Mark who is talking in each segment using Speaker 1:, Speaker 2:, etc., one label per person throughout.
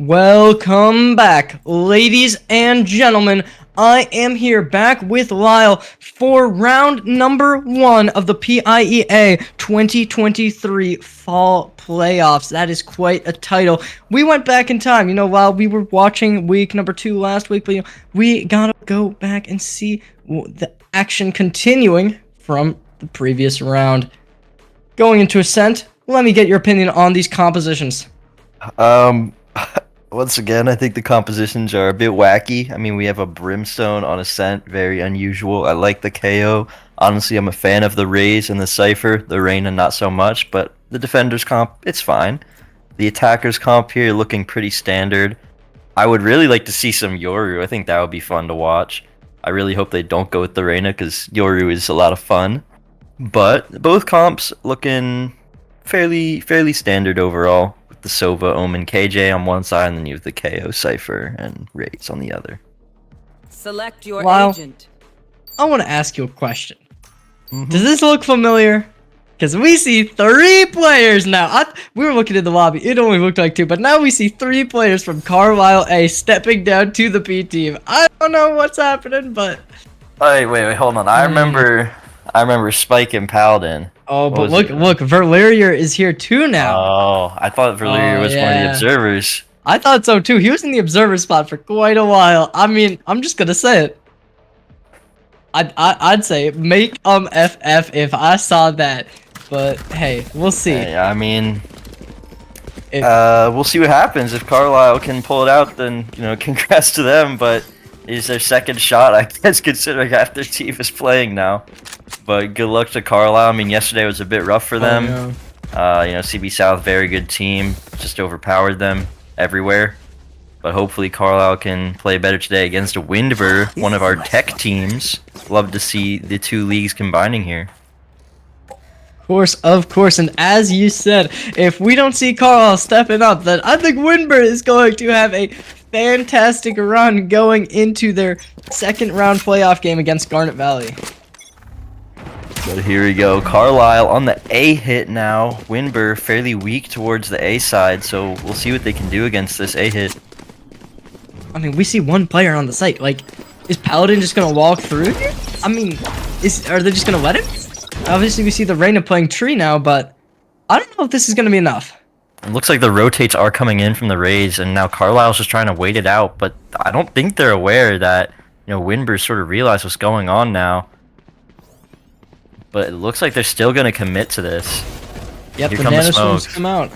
Speaker 1: Welcome back, ladies and gentlemen. I am here back with Lyle for round number 1 of the PIEA 2023 Fall Playoffs. That is quite a title. We went back in time, while we were watching week number 2 last week, but we gotta go back and see the action continuing from the previous round. Going into Ascent, let me get your opinion on these compositions.
Speaker 2: Once again, I think the compositions are a bit wacky. I mean, we have a Brimstone on Ascent, very unusual. I like the KO. Honestly, I'm a fan of the Raze and the Cypher. The Reyna, not so much, but the Defenders comp, it's fine. The Attackers comp here looking pretty standard. I would really like to see some Yoru. I think that would be fun to watch. I really hope they don't go with the Reyna, because Yoru is a lot of fun. But both comps looking fairly standard overall. The Sova, Omen, KJ on one side, and then you have the KO, Cypher, and Raze on the other.
Speaker 3: Select your agent.
Speaker 1: I want to ask you a question. Does this look familiar? Because we see 3 players now. We were looking at the lobby. It only looked like 2, but now we see 3 players from Carlisle A stepping down to the B team. I don't know what's happening, but...
Speaker 2: Wait, hold on. I remember Spike and Paladin.
Speaker 1: Oh, but look, Valerier is here too now.
Speaker 2: Oh, I thought Valerier was one of the observers.
Speaker 1: I thought so too. He was in the observer spot for quite a while. I mean, I'm just gonna say it. I'd say make FF if I saw that. But hey, we'll see.
Speaker 2: Hey, I mean, we'll see what happens. If Carlisle can pull it out, then congrats to them. But it's their second shot, I guess, considering half their team is playing now. But good luck to Carlisle. I mean, yesterday was a bit rough for them. CB South, very good team, just overpowered them everywhere. But hopefully Carlisle can play better today against a Windber, one of our tech teams. Love to see the 2 leagues combining here.
Speaker 1: Of course, and as you said, if we don't see Carlisle stepping up, then I think Windber is going to have a fantastic run going into their second round playoff game against Garnet Valley.
Speaker 2: But here we go. Carlisle on the A hit now. Windber fairly weak towards the A side, so we'll see what they can do against this A hit.
Speaker 1: I mean, we see 1 player on the site. Like, is Paladin just gonna walk through here? I mean, are they just gonna let him? Obviously, we see the Reyna playing Tree now, but I don't know if this is gonna be enough.
Speaker 2: It looks like the rotates are coming in from the Raze, and now Carlisle's just trying to wait it out, but I don't think they're aware that, Windber sort of realized what's going on now. But it looks like they're still going to commit to this.
Speaker 1: Yep, the nanoswarms come out.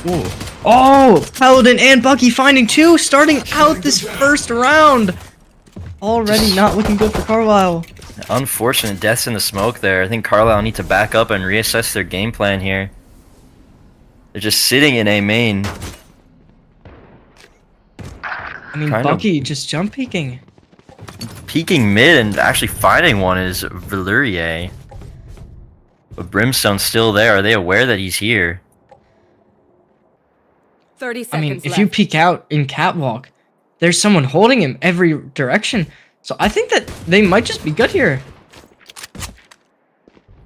Speaker 1: Ooh. Oh, Paladin and Bucky finding 2, starting out this first round. Already not looking good for Carlisle.
Speaker 2: Unfortunate deaths in the smoke there. I think Carlisle need to back up and reassess their game plan here. They're just sitting in A main.
Speaker 1: I mean, Bucky just jump peeking.
Speaker 2: Peeking mid and actually finding one is Valerier. But Brimstone's still there. Are they aware that he's here?
Speaker 3: 30 seconds
Speaker 1: I mean, if you peek out in Catwalk, there's someone holding him every direction. So I think that they might just be good here.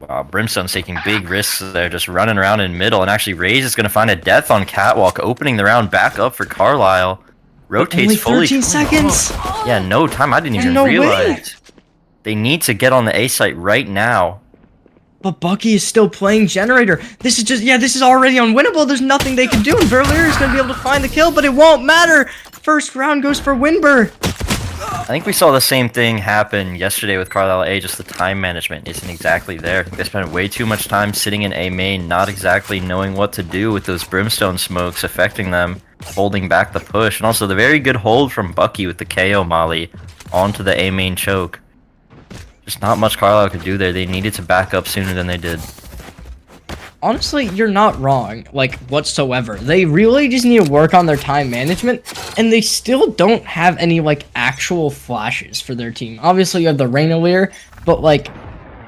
Speaker 2: Wow, Brimstone's taking big risks there, just running around in middle. And actually, Raze is going to find a death on Catwalk, opening the round back up for Carlisle. Rotates
Speaker 1: only
Speaker 2: fully.
Speaker 1: 13 seconds.
Speaker 2: Yeah, no time. I didn't even realize. They need to get on the A site right now.
Speaker 1: But Bucky is still playing Generator. This is this is already unwinnable. There's nothing they can do, and Verlier is going to be able to find the kill, but it won't matter. First round goes for Windber.
Speaker 2: I think we saw the same thing happen yesterday with Carlisle A, just the time management isn't exactly there. They spent way too much time sitting in A main, not exactly knowing what to do with those Brimstone smokes affecting them, holding back the push, and also the very good hold from Bucky with the KO molly onto the A main choke. Just not much Carlisle could do there. They needed to back up sooner than they did.
Speaker 1: Honestly, you're not wrong, whatsoever. They really just need to work on their time management, and they still don't have any, actual flashes for their team. Obviously, you have the Reyna, but,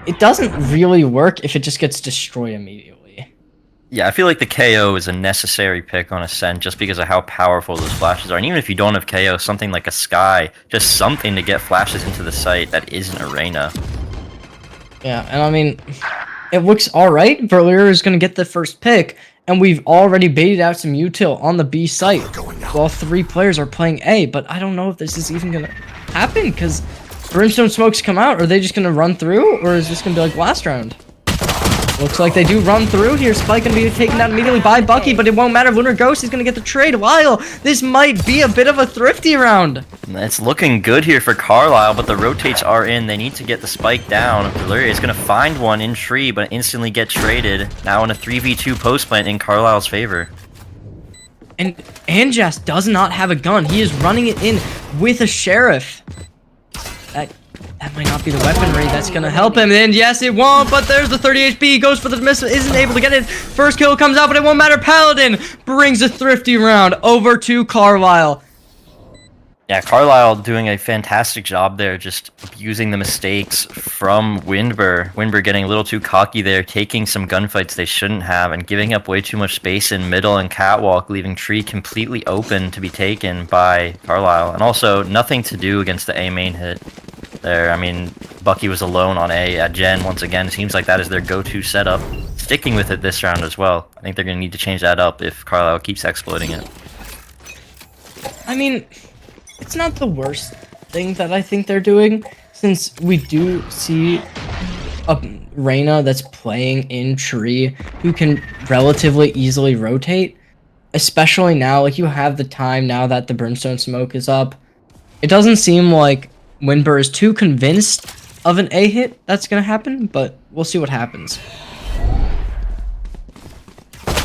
Speaker 1: it doesn't really work if it just gets destroyed immediately.
Speaker 2: Yeah, I feel like the KO is a necessary pick on Ascent just because of how powerful those flashes are. And even if you don't have KO, something like a Sky, just something to get flashes into the site that isn't a Reyna.
Speaker 1: Yeah, and I mean, it looks alright. Verlier is going to get the first pick, And we've already baited out some util on the B site while 3 players are playing A, but I don't know if this is even gonna happen because Brimstone smokes come out. Are they just gonna run through, or is this gonna be like last round? Looks like they do run through here. Spike gonna be taken down immediately by Bucky, but it won't matter. Winter Ghost is gonna get the trade. Lyle, this might be a bit of a thrifty round.
Speaker 2: It's looking good here for Carlisle, but the rotates are in. They need to get the spike down. Valyria is going to find one in tree, but instantly get traded. Now in a 3v2 post plant in Carlisle's favor.
Speaker 1: And Anjas does not have a gun. He is running it in with a sheriff. That might not be the weaponry that's gonna help him. And yes, it won't, but there's the 30 HP. He goes for the dismiss, isn't able to get it. First kill comes out, but it won't matter. Paladin brings a thrifty round over to Carlisle.
Speaker 2: Yeah, Carlisle doing a fantastic job there, just abusing the mistakes from Windber. Windber getting a little too cocky there, taking some gunfights they shouldn't have, and giving up way too much space in middle and catwalk, leaving tree completely open to be taken by Carlisle. And also, nothing to do against the A main hit there. I mean, Bucky was alone on A at Gen once again. Seems like that is their go-to setup. Sticking with it this round as well. I think they're going to need to change that up if Carlisle keeps exploiting it.
Speaker 1: I mean, it's not the worst thing that I think they're doing, since we do see a Reyna that's playing in tree who can relatively easily rotate, especially now. Like, you have the time now that the Brimstone smoke is up. It doesn't seem like Windber is too convinced of an A hit that's gonna happen, but we'll see what happens.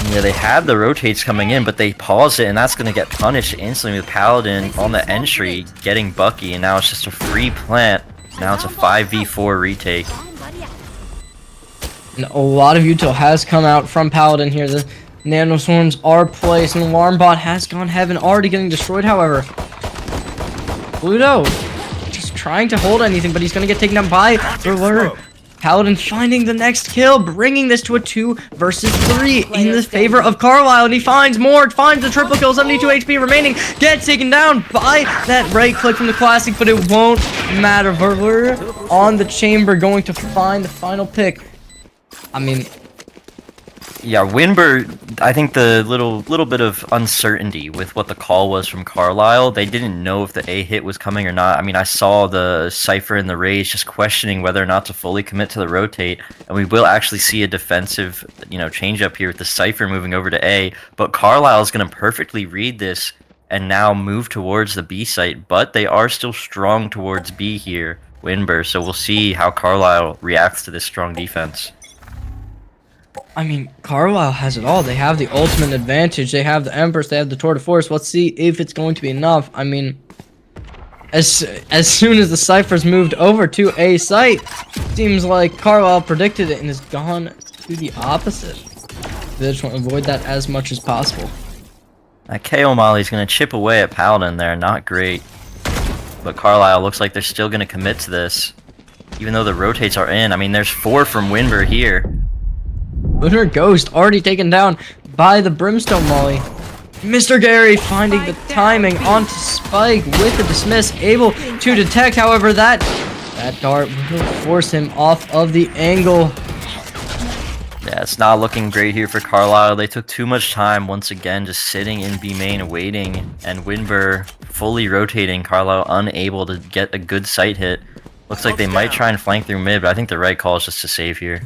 Speaker 2: Yeah, they had the rotates coming in, but they paused it, and that's going to get punished instantly with Paladin on the entry, getting Bucky, and now it's just a free plant. Now it's a 5v4 retake.
Speaker 1: And a lot of util has come out from Paladin here. The nanoswarms are placed, and Alarm Bot has gone heaven, already getting destroyed, however. Pluto just trying to hold anything, but he's going to get taken down by Verlur. Paladin finding the next kill, bringing this to a 2 versus 3 in the favor of Carlisle, and he finds more, finds the triple kill, 72 HP remaining, gets taken down by that right click from the classic, but it won't matter. Verlur on the chamber, going to find the final pick. I mean,
Speaker 2: yeah, Windber, I think the little bit of uncertainty with what the call was from Carlisle, they didn't know if the A hit was coming or not. I mean, I saw the Cypher and the Raze just questioning whether or not to fully commit to the rotate, and we will actually see a defensive, change up here with the Cypher moving over to A, but Carlisle is going to perfectly read this and now move towards the B site, but they are still strong towards B here, Windber, so we'll see how Carlisle reacts to this strong defense.
Speaker 1: I mean, Carlisle has it all. They have the ultimate advantage. They have the Empress. They have the Tour de Force. Let's see if it's going to be enough. I mean, as soon as the Cyphers moved over to A site, seems like Carlisle predicted it and has gone to the opposite. They just want to avoid that as much as possible.
Speaker 2: That KO Molly's going to chip away at Paladin there. Not great. But Carlisle looks like they're still going to commit to this. Even though the rotates are in. I mean, there's 4 from Windber here.
Speaker 1: Lunar Ghost already taken down by the Brimstone Molly. Mr. Gary finding the timing onto Spike with the dismiss, able to detect, however, that dart will force him off of the angle.
Speaker 2: Yeah, it's not looking great here for Carlisle. They took too much time once again just sitting in B main waiting, and Windber fully rotating, Carlisle unable to get a good sight hit. Looks like they might try and flank through mid, but I think the right call is just to save here.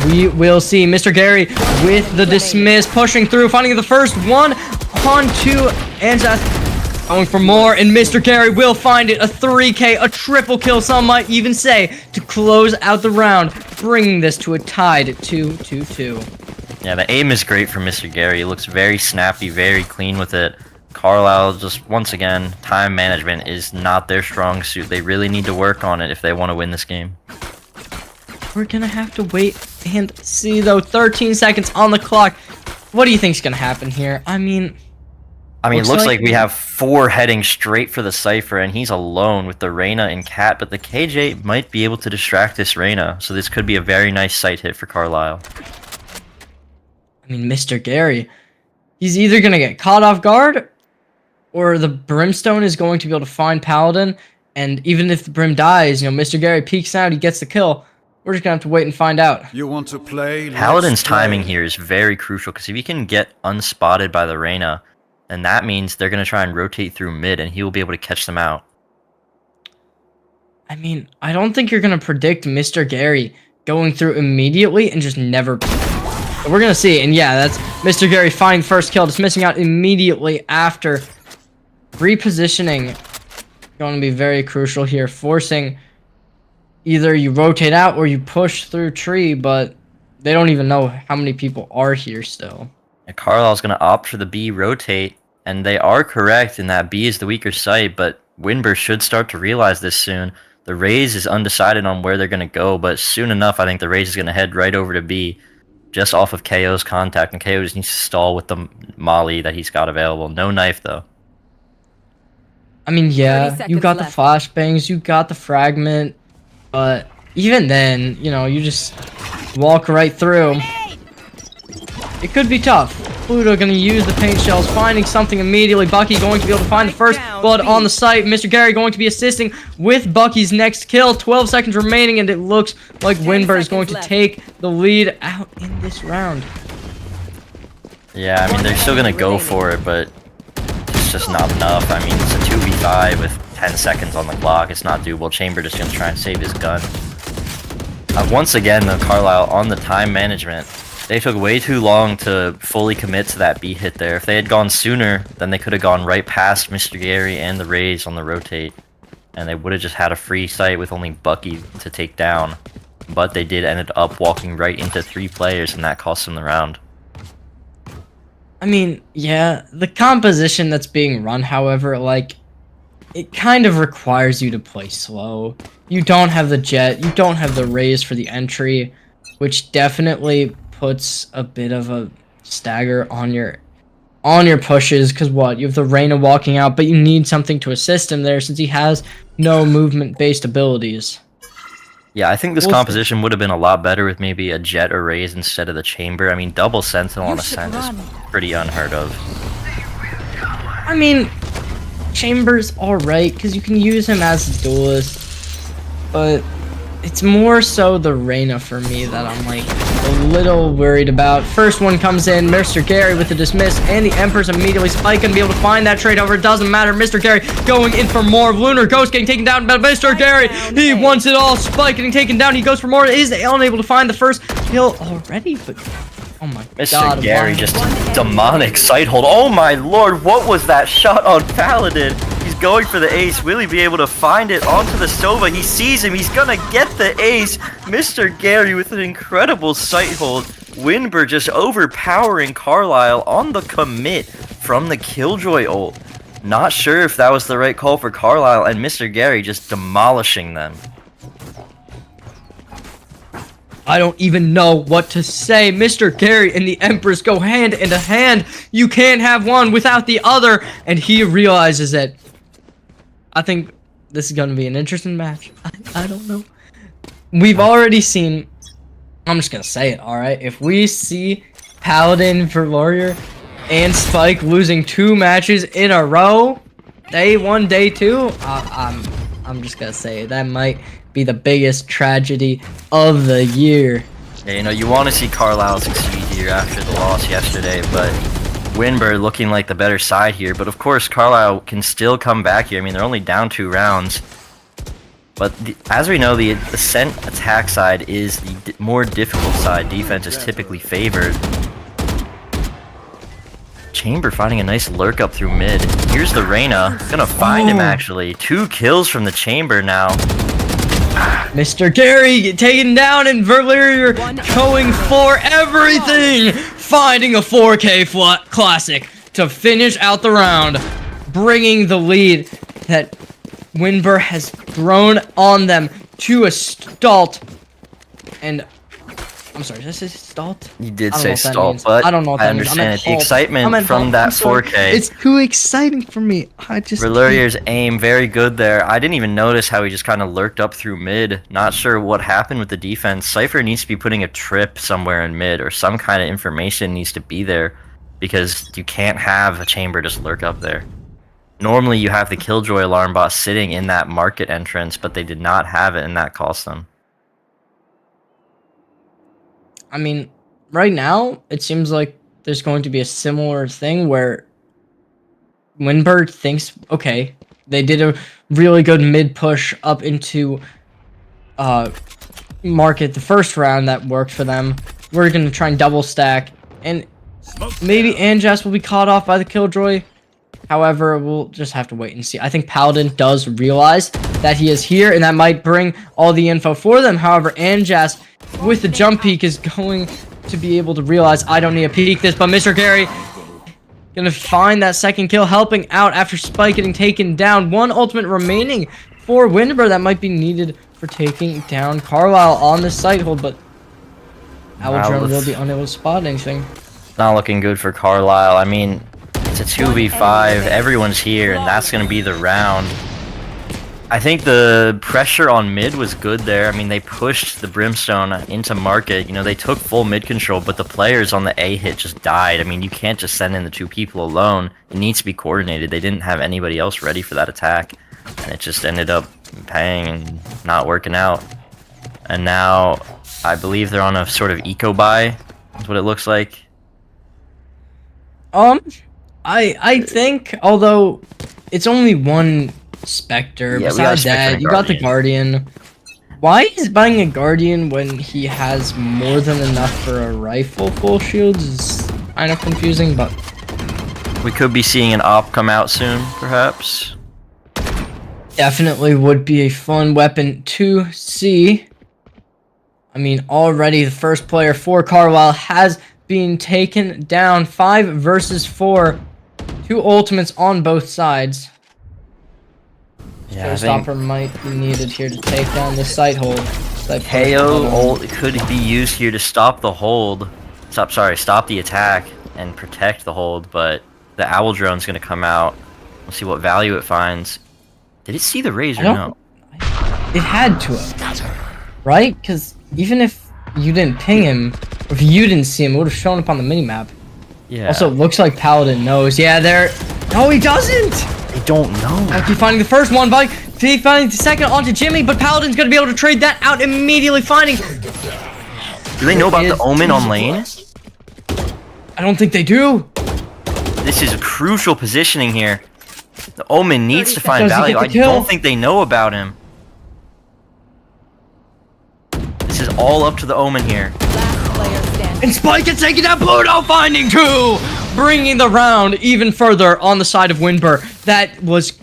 Speaker 1: We will see Mr. Gary with the dismiss, pushing through, finding the first one onto Anjas, going for more, and Mr. Gary will find it. A 3K, a triple kill, some might even say, to close out the round, bringing this to a tied 2-2-2.
Speaker 2: Yeah, the aim is great for Mr. Gary. He looks very snappy, very clean with it. Carlisle, just once again, time management is not their strong suit. They really need to work on it if they want to win this game.
Speaker 1: We're gonna have to wait and see, though. 13 seconds on the clock. What do you think's gonna happen here? I mean,
Speaker 2: it looks like we have 4 heading straight for the Cypher, and he's alone with the Reyna and Cat, but the KJ might be able to distract this Reyna, so this could be a very nice sight hit for Carlisle.
Speaker 1: I mean, Mr. Gary, he's either gonna get caught off guard, or the Brimstone is going to be able to find Paladin, and even if the Brim dies, Mr. Gary peeks out, he gets the kill. We're just gonna have to wait and find out.
Speaker 4: You want to play?
Speaker 2: Paladin's
Speaker 4: Let's play.
Speaker 2: timing here is very crucial because if he can get unspotted by the Reyna, then that means they're going to try and rotate through mid and he will be able to catch them out.
Speaker 1: I mean, I don't think you're gonna predict Mr. Gary going through immediately and just never. But we're gonna see, and yeah, that's Mr. Gary finding first kill, just missing out immediately after. Repositioning going to be very crucial here, forcing either you rotate out or you push through tree, but they don't even know how many people are here still.
Speaker 2: And Carlisle's going to opt for the B rotate, and they are correct in that B is the weaker site, but Windber should start to realize this soon. The Raze is undecided on where they're going to go, but soon enough, I think the Raze is going to head right over to B, just off of KO's contact, and KO just needs to stall with the molly that he's got available. No knife, though.
Speaker 1: I mean, yeah,
Speaker 3: 30
Speaker 1: you got
Speaker 3: seconds
Speaker 1: the flashbangs, you got the fragment, but even then, you know, you just walk right through. It could be tough. Pluto gonna use the paint shells, finding something immediately. Bucky going to be able to find the first blood on the site. Mr. Gary going to be assisting with Bucky's next kill. 12 seconds remaining, and it looks like Windber is going to take the lead out in this round.
Speaker 2: Yeah, I mean, they're still going to go for it, but it's just not enough. I mean, it's a 2v5 with 10 seconds on the clock. It's not doable. Chamber just going to try and save his gun. Once again, though, Carlisle on the time management. They took way too long to fully commit to that B hit there. If they had gone sooner, then they could have gone right past Mr. Gary and the Raze on the rotate. And they would have just had a free site with only Bucky to take down. But they did ended up walking right into 3 players, and that cost them the round.
Speaker 1: I mean, yeah, the composition that's being run, however, like, it kind of requires you to play slow. You don't have the jet, you don't have the Raze for the entry, which definitely puts a bit of a stagger on your pushes, because what, you have the Reyna walking out, but you need something to assist him there since he has no movement based abilities.
Speaker 2: Yeah, I think this composition would have been a lot better with maybe a jet or Raze instead of the chamber. I mean, double sentinel on ascent is pretty unheard of.
Speaker 1: I mean, chamber's alright because you can use him as a duelist, but it's more so the Reyna for me that I'm like a little worried about. First one comes in, Mr. Gary with the dismiss, and the Emperor's immediately Spike gonna be able to find that trade over. It doesn't matter. Mr. Gary going in for more. Lunar Ghost getting taken down, but Mr. Gary, he wants it all. Spike getting taken down. He goes for more. Is unable to find the first kill already, but oh my god.
Speaker 2: Mr. Gary just demonic sight hold. Oh my lord, what was that shot on Paladin? He's going for the ace. Will he be able to find it onto the Sova? He sees him. He's gonna get the ace. Mr. Gary with an incredible sight hold. Windber just overpowering Carlisle on the commit from the Killjoy ult. Not sure if that was the right call for Carlisle, and Mr. Gary just demolishing them.
Speaker 1: I don't even know what to say. Mr. Gary and the Empress go hand in hand. You can't have one without the other. And he realizes it. I think this is going to be an interesting match. I don't know. We've already seen... I'm just going to say it, alright? If we see Paladin for Warrior and Spike losing 2 matches in a row, day 1, day 2, I'm just going to say that might be the biggest tragedy of the year.
Speaker 2: Yeah, you know, you want to see Carlisle succeed here after the loss yesterday, but Windber looking like the better side here. But of course, Carlisle can still come back here. I mean, they're only down 2 rounds. But as we know, the Ascent attack side is the more difficult side. Defense is typically favored. Chamber finding a nice lurk up through mid. Here's the Reyna. Gonna find him, actually. 2 kills from the Chamber now.
Speaker 1: Mr. Gary taken down, and Valorant going for everything, finding a 4K classic to finish out the round, bringing the lead that Windber has thrown on them to a stalt. And I'm sorry, did I say stalt?
Speaker 2: You did say stalt, but
Speaker 1: I don't know what that means.
Speaker 2: I understand it. The excitement from that 4K.
Speaker 1: It's too exciting for me. I just
Speaker 2: Valorier's aim very good there. I didn't even notice how he just kind of lurked up through mid. Not sure what happened with the defense. Cypher needs to be putting a trip somewhere in mid, or some kind of information needs to be there, because you can't have a chamber just lurk up there. Normally you have the Killjoy alarm bot sitting in that market entrance, but they did not have it, and that cost them.
Speaker 1: I mean, right now, it seems like there's going to be a similar thing where Windber thinks, okay, they did a really good mid push up into market the first round that worked for them. We're gonna try and double stack, and maybe Anjas will be caught off by the Killjoy. However, we'll just have to wait and see. I think Paladin does realize that he is here, and that might bring all the info for them. However, Anjas, with the jump peek, is going to be able to realize, I don't need to peek this, but Mr. Gary gonna find that second kill, helping out after Spike getting taken down. One ultimate remaining for Windber that might be needed for taking down Carlisle on the site hold, but Aldrin will be unable to spot anything.
Speaker 2: Not looking good for Carlisle. I mean, it's a 2v5, everyone's here, and that's going to be the round. I think the pressure on mid was good there. I mean, they pushed the Brimstone into market. You know, they took full mid control, but the players on the A hit just died. I mean, you can't just send in the 2 people alone. It needs to be coordinated. They didn't have anybody else ready for that attack, and it just ended up paying and not working out. And now, I believe they're on a sort of eco buy. That's what it looks like.
Speaker 1: I think, although it's only one Spectre, besides that, you got the Guardian. Why is buying a Guardian when he has more than enough for a rifle full shields is kind of confusing, but
Speaker 2: we could be seeing an op come out soon, perhaps.
Speaker 1: Definitely would be a fun weapon to see. I mean, already the first player for Carlisle has been taken down. 5 versus 4. 2 ultimates on both sides.
Speaker 2: Yeah,
Speaker 1: Showstopper might be needed here to take down the site hold.
Speaker 2: KO could be used here to stop the hold. Stop the attack and protect the hold, but the Owl Drone's gonna come out. We'll see what value it finds. Did it see the Razor? No.
Speaker 1: It had to have. Right? Because even if you didn't ping him, or if you didn't see him, it would have shown up on the minimap.
Speaker 2: Yeah.
Speaker 1: Also, it looks like Paladin knows. Yeah, there. No, he doesn't!
Speaker 2: They don't know.
Speaker 1: Lucky finding the first one, but he finding the second onto Jimmy, but Paladin's gonna be able to trade that out immediately, finding.
Speaker 2: Do they know about the Omen on lane?
Speaker 1: I don't think they do.
Speaker 2: This is a crucial positioning here. The Omen needs to find value. I don't think they know about him. This is all up to the Omen here.
Speaker 1: And Spike is taking down Pluto, finding 2! Bringing the round even further on the side of Windber. That was...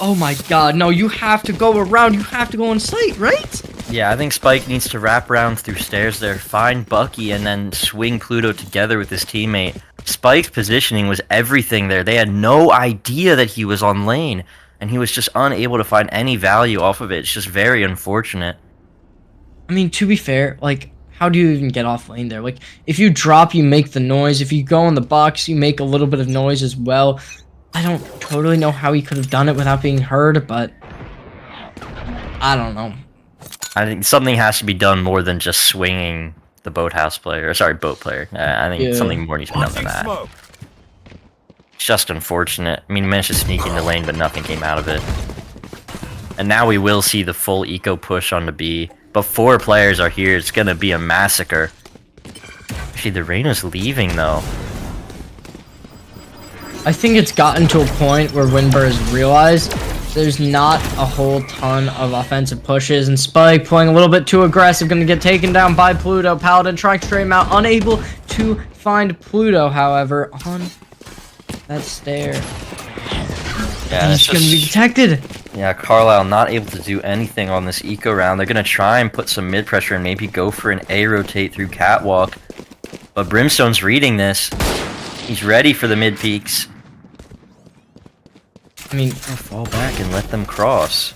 Speaker 1: Oh my god, no, you have to go around. You have to go on site, right?
Speaker 2: Yeah, I think Spike needs to wrap around through stairs there, find Bucky, and then swing Pluto together with his teammate. Spike's positioning was everything there. They had no idea that he was on lane, and he was just unable to find any value off of it. It's just very unfortunate.
Speaker 1: I mean, to be fair, like, how do you even get off lane there? Like, if you drop, you make the noise. If you go in the box, you make a little bit of noise as well. I don't totally know how he could have done it without being heard, but I don't know.
Speaker 2: I think something has to be done more than just swinging the boat player. I think something more needs to be done than that. It's just unfortunate. I mean, he managed to sneak into lane, but nothing came out of it. And now we will see the full eco push on the B. But 4 players are here. It's gonna be a massacre. Actually, the Reyna's leaving, though.
Speaker 1: I think it's gotten to a point where Windber has realized there's not a whole ton of offensive pushes, and Spike playing a little bit too aggressive, gonna get taken down by Pluto. Paladin trying to trade him out, unable to find Pluto, however, on that stair.
Speaker 2: Yeah,
Speaker 1: he's gonna be detected.
Speaker 2: Yeah, Carlisle not able to do anything on this eco round. They're gonna try and put some mid pressure and maybe go for an A rotate through catwalk. But Brimstone's reading this. He's ready for the mid peaks.
Speaker 1: I mean,
Speaker 2: I'll fall back and let them cross.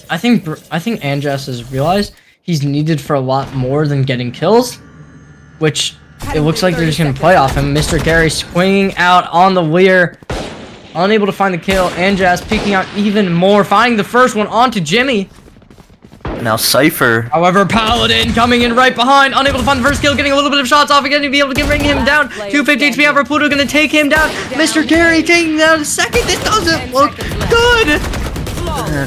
Speaker 1: I think Anjas has realized he's needed for a lot more than getting kills, which it looks like they're just gonna play off him. Mr. Gary swinging out on the Lear, unable to find the kill. Anjas peeking out even more, finding the first one onto Jimmy.
Speaker 2: Now Cypher.
Speaker 1: However, Paladin coming in right behind, unable to find the first kill, getting a little bit of shots off again to be able to bring him down. 250 HP over Pluto, gonna take him down. Mr. Gary taking down the second. This doesn't look good.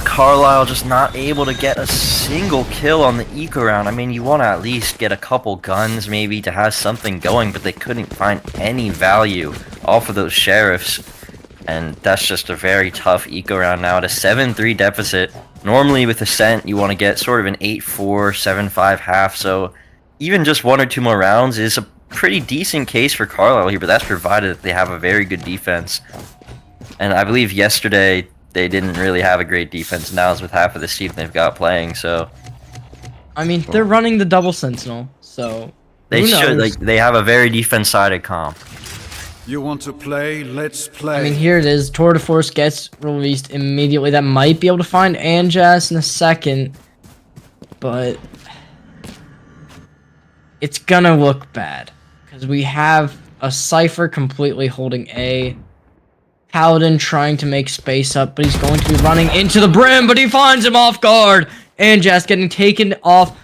Speaker 2: Carlisle just not able to get a single kill on the eco round. I mean, you want to at least get a couple guns maybe to have something going, but they couldn't find any value off of those sheriffs. And that's just a very tough eco round now at a 7-3 deficit. Normally with Ascent, you want to get sort of an 8-4, 7-5 half, so even just 1 or 2 more rounds is a pretty decent case for Carlisle here, but that's provided that they have a very good defense. And I believe yesterday they didn't really have a great defense. Now it's with half of the team they've got playing, so...
Speaker 1: I mean, they're running the double sentinel, so...
Speaker 2: They should, like, they have a very defense-sided comp.
Speaker 4: You want to play? Let's play.
Speaker 1: I mean, here it is. Tour de Force gets released immediately. That might be able to find Anjas in a second, but it's gonna look bad because we have a Cypher completely holding A. Paladin trying to make space up, but he's going to be running into the brim, but he finds him off guard. Anjas getting taken off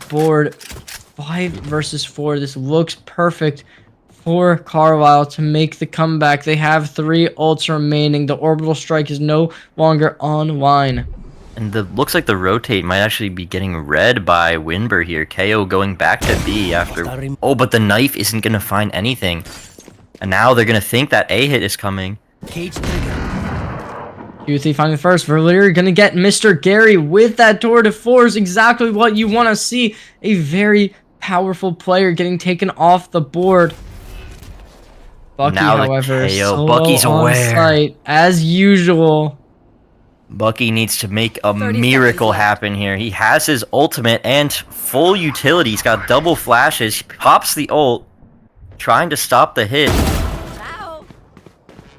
Speaker 1: board. 5 versus 4. This looks perfect for Carlisle to make the comeback. They have 3 ults remaining. The orbital strike is no longer online.
Speaker 2: And looks like the rotate might actually be getting read by Windber here. KO going back to B after... Oh, but the knife isn't going to find anything. And now they're going to think that A hit is coming.
Speaker 1: QT finding the first. Valir going to get Mr. Gary with that tour de force. Exactly what you want to see. A very powerful player getting taken off the board. Bucky,
Speaker 2: now
Speaker 1: however,
Speaker 2: KO. Bucky's aware.
Speaker 1: Site, as usual.
Speaker 2: Bucky needs to make a miracle happen here. He has his ultimate and full utility. He's got double flashes. He pops the ult, trying to stop the hit.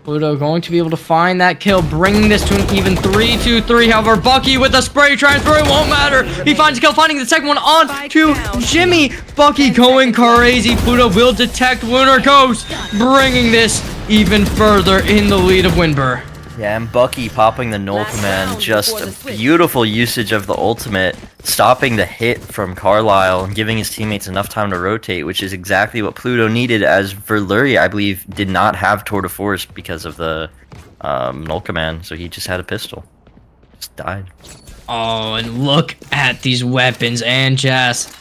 Speaker 1: Pluto going to be able to find that kill, bringing this to an even 3-2-3. However, Bucky with a spray trying through, it won't matter. He finds a kill, finding the second one on to Jimmy. Bucky going crazy. Pluto will detect Lunar Ghost, bringing this even further in the lead of Windber.
Speaker 2: Yeah, and Bucky popping the null command, just a beautiful usage of the ultimate, stopping the hit from Carlisle and giving his teammates enough time to rotate, which is exactly what Pluto needed, as Verluria, I believe, did not have Tour de Force because of the null command, so he just had a pistol. Just died.
Speaker 1: Oh, and look at these weapons, and Jess.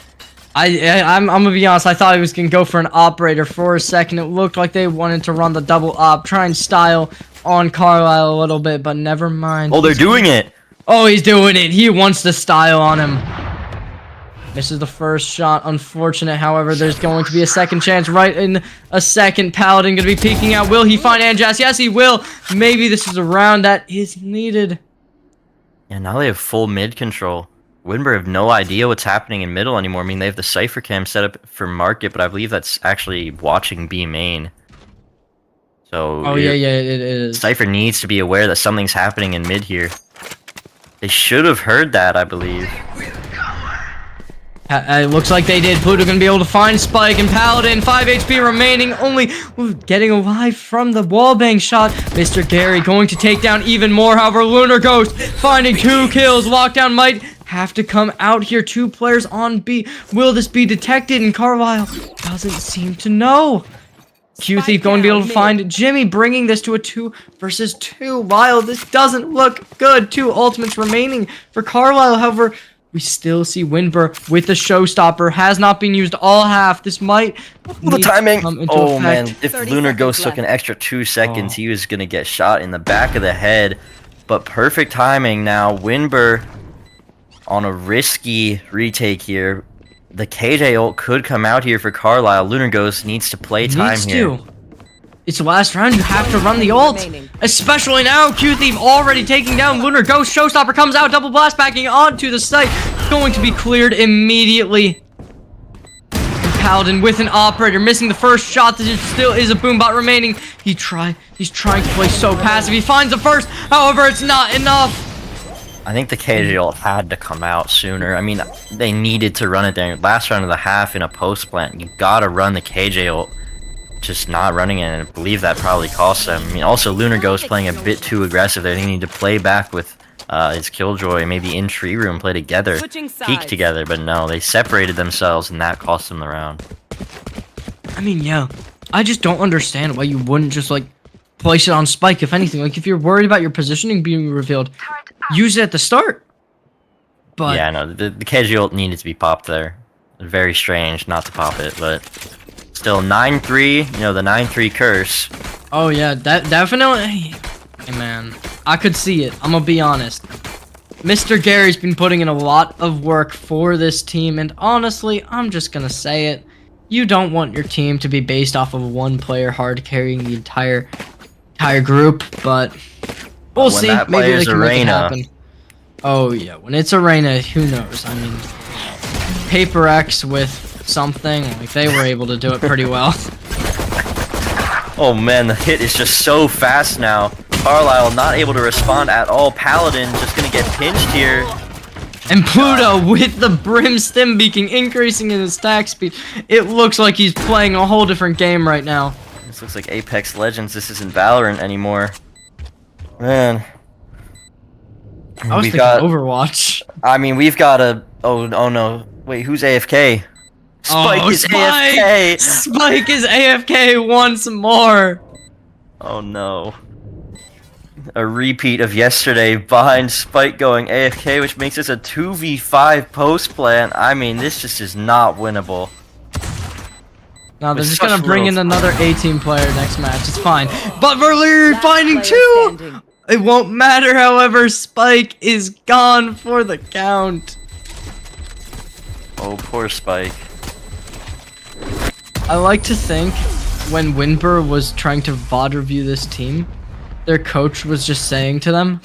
Speaker 1: I'm gonna be honest, I thought he was gonna go for an operator for a second. It looked like they wanted to run the double op, try and style on Carlisle a little bit, but never mind.
Speaker 2: Oh, they're doing it!
Speaker 1: Oh, he's doing it. He wants to style on him. Misses the first shot. Unfortunate, however, there's going to be a second chance right in a second. Paladin gonna be peeking out. Will he find Anjas? Yes, he will. Maybe this is a round that is needed.
Speaker 2: Yeah, now they have full mid control. Windber have no idea what's happening in middle anymore. I mean, they have the Cypher cam set up for market, but I believe that's actually watching B main. So
Speaker 1: oh, yeah, it is.
Speaker 2: Cypher needs to be aware that something's happening in mid here. They should have heard that, I believe.
Speaker 1: It looks like they did. Pluto gonna be able to find Spike and Paladin. 5 HP remaining, only getting alive from the wallbang shot. Mr. Gary going to take down even more. However, Lunar Ghost finding 2 kills. Lockdown might have to come out here. 2 players on B. Will this be detected? And Carlisle doesn't seem to know. Q-Thief going to be able to find Jimmy, bringing this to a 2 versus 2. Lyle, this doesn't look good. 2 ultimates remaining for Carlisle. However, we still see Windber with the showstopper. Has not been used all half. This might
Speaker 2: the timing. Oh
Speaker 1: effect.
Speaker 2: man, if Lunar Ghost took an extra 2 seconds, he was going to get shot in the back of the head. But perfect timing now. Windber on a risky retake here. The KJ ult could come out here for Carlisle. Lunar Ghost needs to play time here.
Speaker 1: It's the last round. You have to run the ult. Especially now. Q-Thief already taking down Lunar Ghost. Showstopper comes out. Double blast backing onto the site. Going to be cleared immediately. Paladin with an operator. Missing the first shot. There still is a boombot remaining. He's trying to play so passive. He finds the first. However, it's not enough.
Speaker 2: I think the KJ ult had to come out sooner. I mean, they needed to run it there. Last round of the half in a post plant. You gotta run the KJ ult. Just not running it, and I believe that probably cost them. I mean, also Lunar Ghost playing a bit too aggressive there. They need to play back with his Killjoy, maybe in tree room, play together, peek together, but no, they separated themselves, and that cost them the round.
Speaker 1: I mean, yeah, I just don't understand why you wouldn't just, like, place it on Spike, if anything. Like, if you're worried about your positioning being revealed, use it at the start. But
Speaker 2: yeah, no, the casual needed to be popped there. Very strange not to pop it, but still 9-3, you know, the 9-3 curse.
Speaker 1: oh yeah, that definitely. Hey man, I could see it. I'm gonna be honest. Mr. Gary's been putting in a lot of work for this team, and honestly, I'm just gonna say it. You don't want your team to be based off of one player hard carrying the entire group, but we'll see.
Speaker 2: That
Speaker 1: Maybe they
Speaker 2: player's
Speaker 1: can make it
Speaker 2: Arena.
Speaker 1: happen. Oh yeah, when it's Arena, who knows? I mean, Paper X with something, like they were able to do it pretty well.
Speaker 2: Oh man, the hit is just so fast now. Carlisle not able to respond at all. Paladin just gonna get pinched here.
Speaker 1: And Pluto with the Brim Stim Beacon increasing in his attack speed. It looks like he's playing a whole different game right now.
Speaker 2: This looks like Apex Legends. This isn't Valorant anymore. Man.
Speaker 1: I was thinking Overwatch.
Speaker 2: I mean, we've got a... Oh no. Wait, who's AFK? Spike is AFK!
Speaker 1: Spike is AFK once more.
Speaker 2: Oh no. A repeat of yesterday behind Spike going AFK, which makes this a 2v5 post plan. I mean, this just is not winnable.
Speaker 1: No, they're
Speaker 2: With
Speaker 1: just gonna
Speaker 2: such
Speaker 1: bring in
Speaker 2: little
Speaker 1: another 18 player next match. It's fine. But Valir finding
Speaker 3: Player
Speaker 1: two!
Speaker 3: standing.
Speaker 1: It won't matter, however, Spike is gone for the count.
Speaker 2: Oh, poor Spike.
Speaker 1: I like to think when Windber was trying to VOD review this team, their coach was just saying to them,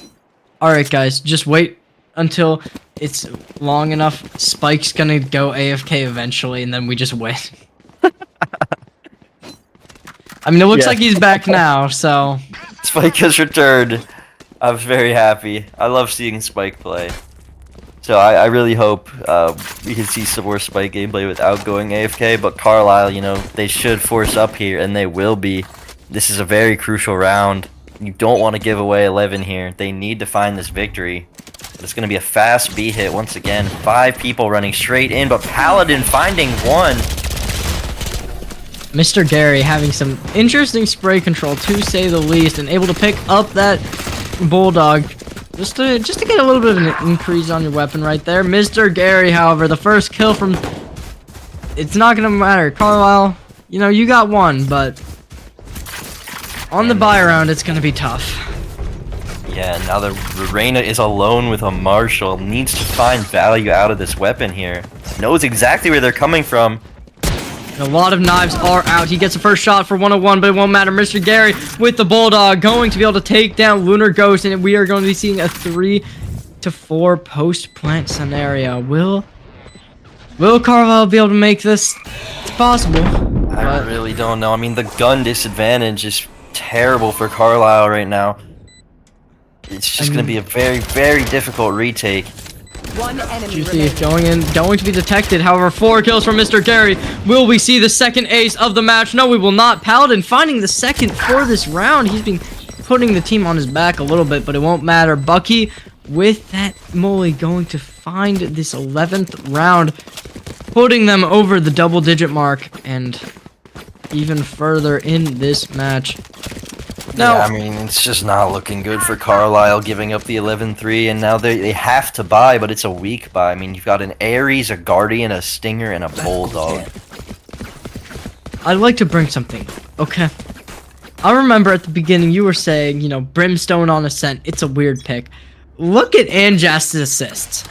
Speaker 1: alright guys, just wait until it's long enough. Spike's gonna go AFK eventually, and then we just win. I mean, it looks like he's back now, so...
Speaker 2: Spike has returned. I was very happy. I love seeing Spike play. So I really hope we can see some more Spike gameplay without going AFK, but Carlisle, you know, they should force up here, and they will be. This is a very crucial round. You don't want to give away 11 here. They need to find this victory. But it's going to be a fast B hit once again. 5 people running straight in, but Paladin finding 1.
Speaker 1: Mr. Gary having some interesting spray control, to say the least, and able to pick up that Bulldog just to get a little bit of an increase on your weapon right there. Mr. Gary, however, the first kill from... It's not going to matter. Carlisle, you know, you got 1, but on the buy round, it's going to be tough.
Speaker 2: Yeah, now the Reyna is alone with a Marshall. Needs to find value out of this weapon here. Knows exactly where they're coming from.
Speaker 1: A lot of knives are out. He gets the first shot for 101, but it won't matter. Mr. Gary with the Bulldog going to be able to take down Lunar Ghost, and we are going to be seeing a 3-4 post-plant scenario. Will Carlisle be able to make this? It's possible.
Speaker 2: I really don't know. I mean, the gun disadvantage is terrible for Carlisle right now. It's just going to be a very, very difficult retake.
Speaker 3: One enemy
Speaker 1: Juicy going to be detected. However, 4 kills from Mr. Gary. Will we see the second ace of the match? No, we will not. Paladin finding the second for this round. He's been putting the team on his back a little bit, but it won't matter. Bucky with that molly going to find this 11th round, putting them over the double-digit mark and even further in this match. No.
Speaker 2: Yeah, I mean, it's just not looking good for Carlisle giving up the 11-3, and now they have to buy, but it's a weak buy. I mean, you've got an Ares, a Guardian, a Stinger, and a Bulldog.
Speaker 1: I'd like to bring something, okay? I remember at the beginning you were saying, you know, Brimstone on Ascent, it's a weird pick. Look at Anjast's assists.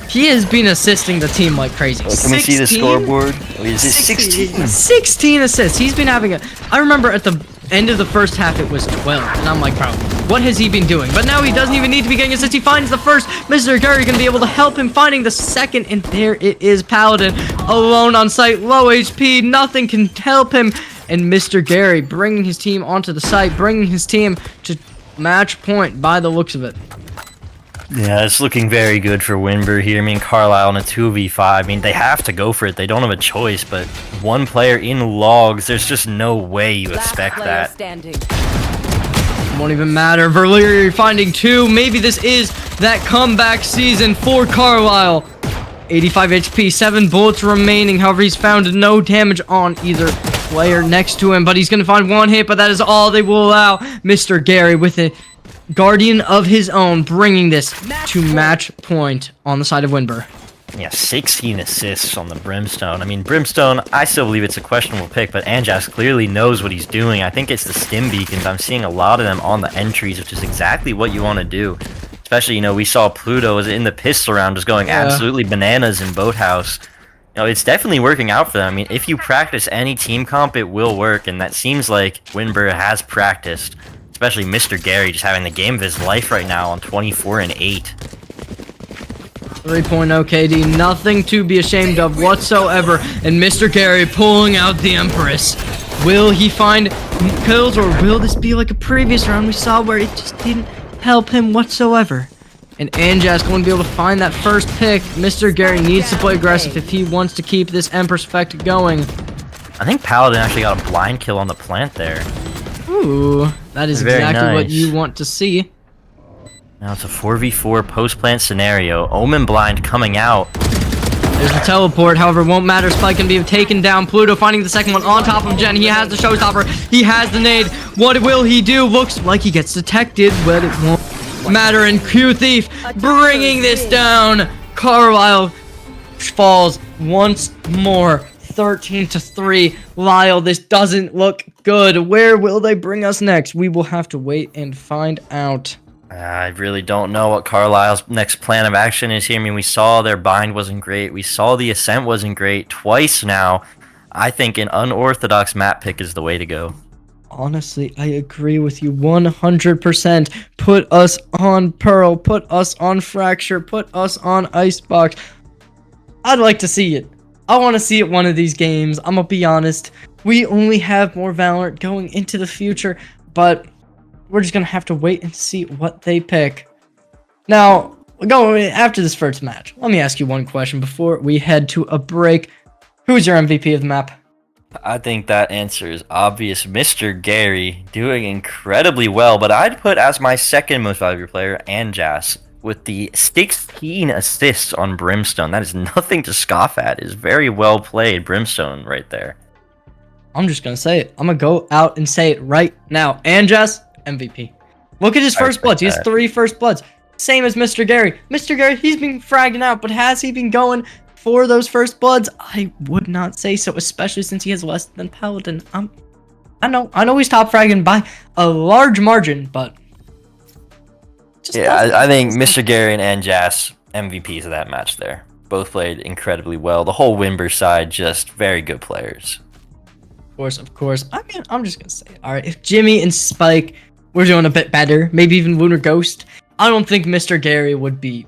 Speaker 1: He has been assisting the team like crazy.
Speaker 2: Can we see the scoreboard? Is it 16?
Speaker 1: 16 assists. He's been having a... I remember at the end of the first half it was 12, and I'm like, bro, what has he been doing? But now he doesn't even need to be getting assists. He finds the first. Mr. Gary gonna be able to help him finding the second, and there it is. Paladin alone on site, low HP, nothing can help him, and Mr. Gary bringing his team onto the site, bringing his team to match point by the looks of it.
Speaker 2: Yeah, it's looking very good for Windber here. I mean, Carlisle in a 2v5. I mean, they have to go for it. They don't have a choice, but one player in logs, there's just no way you expect that.
Speaker 3: Standing.
Speaker 1: Won't even matter. Valir finding 2. Maybe this is that comeback season for Carlisle. 85 HP, 7 bullets remaining. However, he's found no damage on either player next to him, but he's gonna find one hit, but that is all they will allow. Mr. Gary with a guardian of his own, bringing this to match point on the side of Windber.
Speaker 5: Yeah, 16 assists on the Brimstone. I mean, Brimstone, I still believe it's a questionable pick, but Anjas clearly knows what he's doing. I think it's the stim beacons. I'm seeing a lot of them on the entries, which is exactly what you want to do. Especially, you know, we saw Pluto was in the pistol round just going absolutely bananas in Boathouse. You know, it's definitely working out for them. I mean, if you practice any team comp, it will work, and that seems like Windber has practiced. Especially Mr. Gary just having the game of his life right now on 24 and 8.
Speaker 1: 3.0 KD, nothing to be ashamed of whatsoever, and Mr. Gary pulling out the Empress. Will he find kills, or will this be like a previous round we saw where it just didn't help him whatsoever? And Anjas going to be able to find that first pick. Mr. Gary needs to play aggressive if he wants to keep this Empress effect going.
Speaker 5: I think Paladin actually got a blind kill on the plant there.
Speaker 1: Ooh, that is
Speaker 5: Very
Speaker 1: exactly what
Speaker 5: nice.
Speaker 1: you want to see.
Speaker 5: Now it's a 4v4 post-plant scenario. Omen blind coming out.
Speaker 1: There's the teleport, however, won't matter. Spike can be taken down. Pluto finding the second one on top of Jen. He has the showstopper. He has the nade. What will he do? Looks like he gets detected, but it won't matter. And Q Thief bringing this down. Carlisle falls once more. 13-3. Lyle, this doesn't look good. Where will they bring us next? We will have to wait and find out.
Speaker 5: I really don't know what Carlisle's next plan of action is here. I mean, we saw their bind wasn't great. We saw the ascent wasn't great twice now. I think an unorthodox map pick is the way to go.
Speaker 1: Honestly, I agree with you 100%. Put us on Pearl. Put us on Fracture. Put us on Icebox. I'd like to see it. I want to see it one of these games. I'm going to be honest. We only have more Valorant going into the future, but we're just going to have to wait and see what they pick. Now, after this first match, let me ask you one question before we head to a break. Who's your MVP of the map?
Speaker 5: I think that answer is obvious. Mr. Gary doing incredibly well, but I'd put as my second most valuable player Anjas with the 16 assists on Brimstone. That is nothing to scoff at. It's very well played, Brimstone right there.
Speaker 1: I'm just going to say it. I'm going to go out and say it right now. Anjas, MVP. Look at his first bloods. He has 3 first bloods. Same as Mr. Gary. Mr. Gary, he's been fragging out, but has he been going for those first bloods? I would not say so, especially since he has less than Paladin. I know he's top fragging by a large margin, but
Speaker 5: yeah, I think Mr. Gary and Anjas MVPs of that match there. Both played incredibly well. The whole Windber side, just very good players.
Speaker 1: Of course. I mean, I'm just gonna say it. All right, if Jimmy and Spike were doing a bit better, maybe even Lunar Ghost, I don't think Mr. Gary would be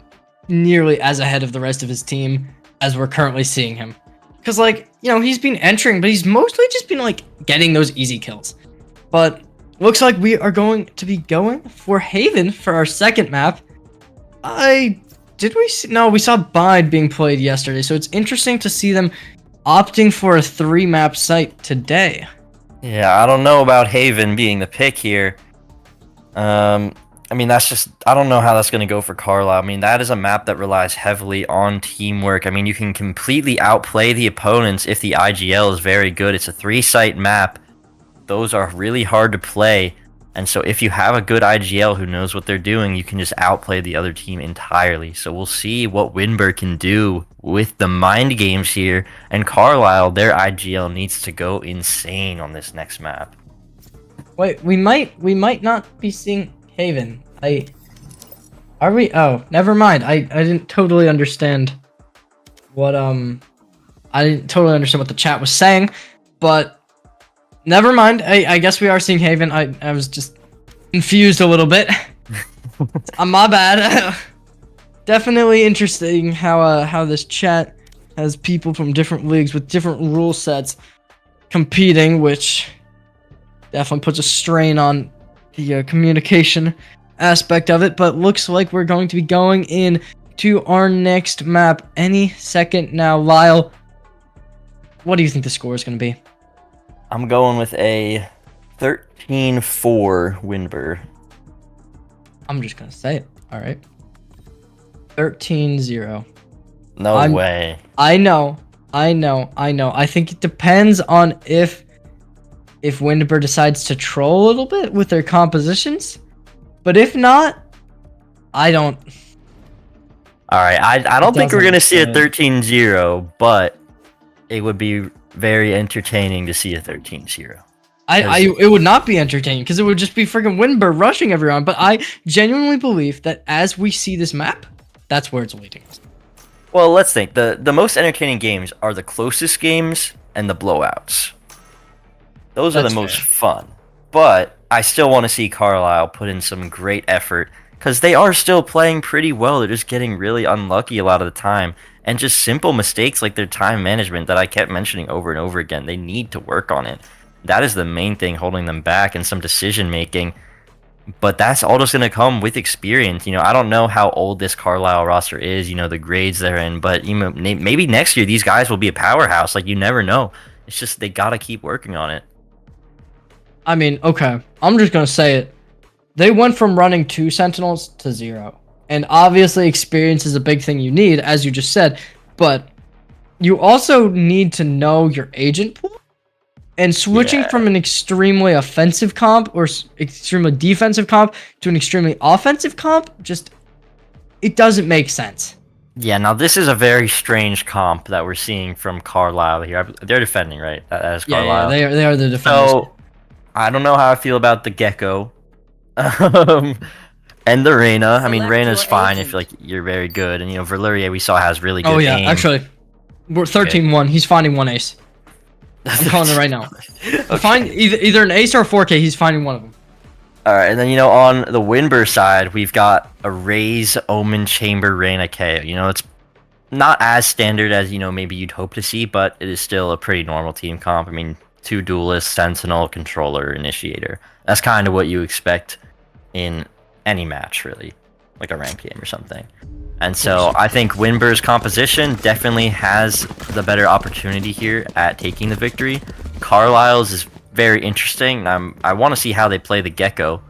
Speaker 1: nearly as ahead of the rest of his team as we're currently seeing him. Because, like, you know, he's been entering, but he's mostly just been, like, getting those easy kills. But looks like we are going to be going for Haven for our second map. No, we saw Bide being played yesterday, so it's interesting to see them opting for a 3-map site today.
Speaker 5: Yeah, I don't know about Haven being the pick here. I mean, that's just, I don't know how that's going to go for Carlisle. I mean, that is a map that relies heavily on teamwork. I mean, you can completely outplay the opponents if the IGL is very good. It's a 3-site map. Those are really hard to play. And so if you have a good IGL who knows what they're doing, you can just outplay the other team entirely. So we'll see what Windber can do with the mind games here. And Carlisle, their IGL needs to go insane on this next map.
Speaker 1: Wait, we might not be seeing Haven. Are we? Oh, never mind. I didn't totally understand what I didn't totally understand what the chat was saying, but never mind. I guess we are seeing Haven. I was just confused a little bit. My bad. Definitely interesting how this chat has people from different leagues with different rule sets competing, which definitely puts a strain on the communication aspect of it. But looks like we're going to be going in to our next map any second now. Lyle, what do you think the score is going to be?
Speaker 5: I'm going with a 13-4 Windber.
Speaker 1: I'm just going to say it. All right. 13-0.
Speaker 5: No way.
Speaker 1: I know. I think it depends on if if Windber decides to troll a little bit with their compositions. But if not, I don't.
Speaker 5: All right, I don't think we're
Speaker 1: doesn't
Speaker 5: gonna see a
Speaker 1: look
Speaker 5: 13-0, but it would be very entertaining to see a 13-0.
Speaker 1: It would not be entertaining because it would just be freaking Windber rushing everyone. But I genuinely believe that as we see this map, that's where it's leading us.
Speaker 5: Well, let's think. The most entertaining games are the closest games and the blowouts. Those are
Speaker 1: That's
Speaker 5: the most
Speaker 1: fair.
Speaker 5: fun. But I still want to see Carlisle put in some great effort because they are still playing pretty well. They're just getting really unlucky a lot of the time. And just simple mistakes like their time management that I kept mentioning over and over again. They need to work on it. That is the main thing holding them back, and some decision making. But that's all just going to come with experience. You know, I don't know how old this Carlisle roster is, you know, the grades they're in. But you know, maybe next year these guys will be a powerhouse. Like, you never know. It's just they got to keep working on it.
Speaker 1: I mean, okay, I'm just gonna say it. They went from running 2 Sentinels to 0. And obviously experience is a big thing you need, as you just said. But you also need to know your agent pool. And switching from an extremely offensive comp or extremely defensive comp to an extremely offensive comp, just, it doesn't make sense.
Speaker 5: Yeah, now this is a very strange comp that we're seeing from Carlisle here. They're defending, right? That is Carlisle.
Speaker 1: Yeah, they are the defenders.
Speaker 5: So, I don't know how I feel about the Gecko. And the Reyna. I mean,
Speaker 3: Select
Speaker 5: Reyna's
Speaker 3: your
Speaker 5: fine. I
Speaker 3: agent.
Speaker 5: feel like you're very good. And, you know, Verlaurier we saw has really good
Speaker 1: Oh yeah,
Speaker 5: aim.
Speaker 1: actually, we're 13-1. He's finding 1 ace. I'm calling it right now.
Speaker 5: Okay.
Speaker 1: Find either an ace or a 4K. He's finding one of them.
Speaker 5: Alright, and then, you know, on the Windber side, we've got a Raze, Omen, Chamber, Reyna, KO. You know, it's not as standard as, you know, maybe you'd hope to see, but it is still a pretty normal team comp. I mean, 2 duelists, Sentinel, Controller, Initiator. That's kind of what you expect in any match, really. Like a ranked game or something. And so I think Windber's composition definitely has the better opportunity here at taking the victory. Carlisle's is very interesting. I want to see how they play the Gecko.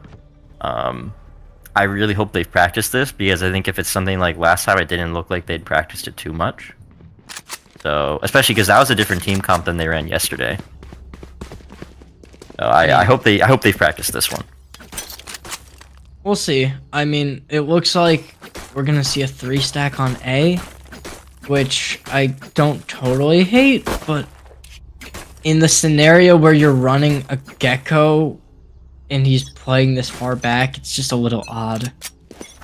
Speaker 5: I really hope they've practiced this, because I think if it's something like last time, it didn't look like they'd practiced it too much. So, especially because that was a different team comp than they ran yesterday. So I hope they've practiced this one.
Speaker 1: We'll see. I mean, it looks like we're gonna see a 3-stack on A, which I don't totally hate, but in the scenario where you're running a Gecko and he's playing this far back, it's just a little odd.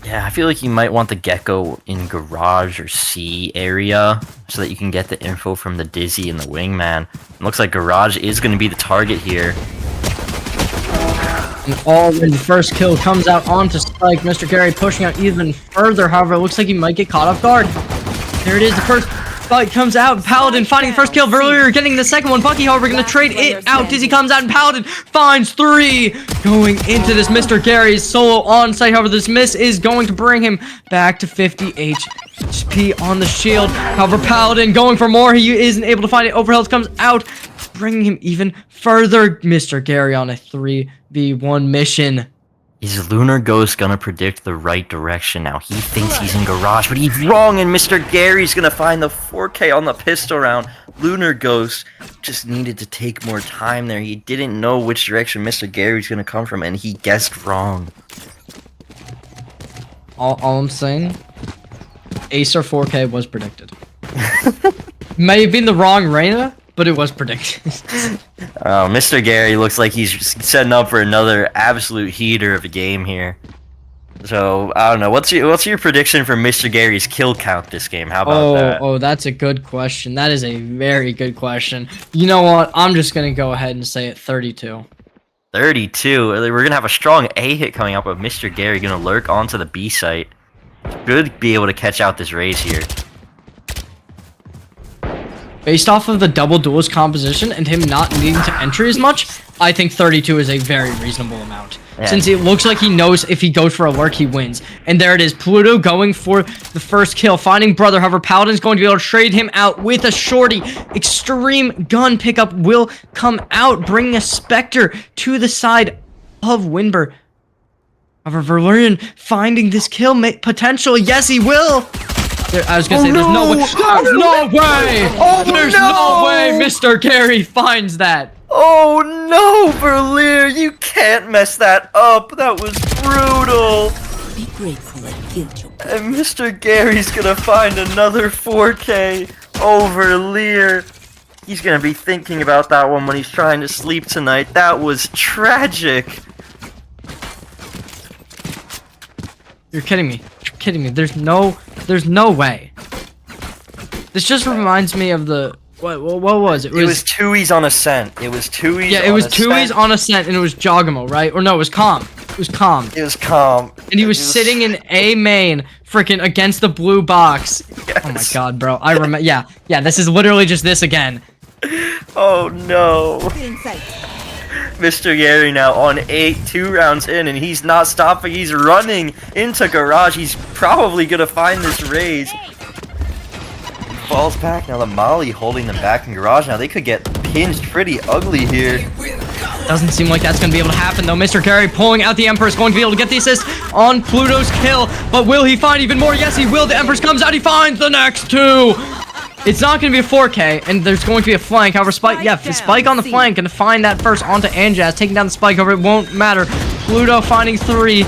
Speaker 5: Yeah, I feel like you might want the Gecko in Garage or C area so that you can get the info from the Dizzy and the Wingman. It looks like Garage is going to be the target here.
Speaker 1: And all when the first kill comes out onto Spike, Mr. Gary pushing out even further. However, it looks like he might get caught off guard. There it is, the first Spike comes out. Paladin finding the first kill. Verlaurier getting the second one. Bucky, however, going to trade it out. Dizzy comes out and Paladin finds 3. Going into this Mr. Gary's solo on site. However, this miss is going to bring him back to 50 HP on the shield. However, Paladin going for more. He isn't able to find it. Overhealth comes out, bringing him even further. Mr. Gary on a 3v1 mission.
Speaker 5: Is Lunar Ghost gonna predict the right direction now? He thinks he's in Garage, but he's wrong, and Mr. Gary's gonna find the 4K on the pistol round. Lunar Ghost just needed to take more time there. He didn't know which direction Mr. Gary's gonna come from, and he guessed wrong.
Speaker 1: All I'm saying, Ace or 4K was predicted. May have been the wrong Reyna, but it was predicted.
Speaker 5: Mr. Gary looks like he's setting up for another absolute heater of a game here. So, I don't know. What's your prediction for Mr. Gary's kill count this game? How about that?
Speaker 1: Oh, that's a good question. That is a very good question. You know what? I'm just going to go ahead and say it 32.
Speaker 5: 32. We're going to have a strong A hit coming up with Mr. Gary going to lurk onto the B site. Should be able to catch out this Raze here.
Speaker 1: Based off of the double duelist composition and him not needing to enter as much, I think 32 is a very reasonable amount.
Speaker 5: Yeah.
Speaker 1: Since it looks like he knows if he goes for a lurk, he wins. And there it is. Pluto going for the first kill, finding Brother. However, Paladin's going to be able to trade him out with a shorty. Extreme gun pickup will come out, bringing a Spectre to the side of Windber. However, Verlaurier finding this kill potential. Yes, he will. I was gonna say, there's no way. There's no way. There's no way Mr. Gary finds that.
Speaker 2: Oh no, Verlier, you can't mess that up. That was brutal.
Speaker 3: Be grateful I killed you.
Speaker 2: And Mr. Gary's gonna find another 4K. Oh, Verlier. He's gonna be thinking about that one when he's trying to sleep tonight. That was tragic.
Speaker 1: You're kidding me. You're kidding me. There's no way. This just reminds me of the what was it?
Speaker 2: It was Tui's on Ascent. It was Tui's.
Speaker 1: Yeah, it was Tui's on Ascent, and it was Jogamo, right? Or no, it was Calm. It was Calm.
Speaker 2: It was Calm.
Speaker 1: And he was sitting in A main, freaking against the blue box.
Speaker 2: Yes.
Speaker 1: Oh my god, bro. I remember. Yeah. This is literally just this again.
Speaker 2: Oh no. Mr. Gary now on 8, 2 rounds in, and he's not stopping. He's running into Garage. He's probably gonna find this raise. Falls back. Now the Molly holding them back in Garage. Now they could get pinched pretty ugly here.
Speaker 1: Doesn't seem like that's going to be able to happen, though. Mr. Gary pulling out the Empress, going to be able to get the assist on Pluto's kill. But will he find even more? Yes, he will. The Empress comes out. He finds the next 2. It's not going to be a 4K, and there's going to be a flank. However, Spike, Spike on the flank, and to find that first onto Anjaz, taking down the Spike. However, it won't matter. Pluto finding 3.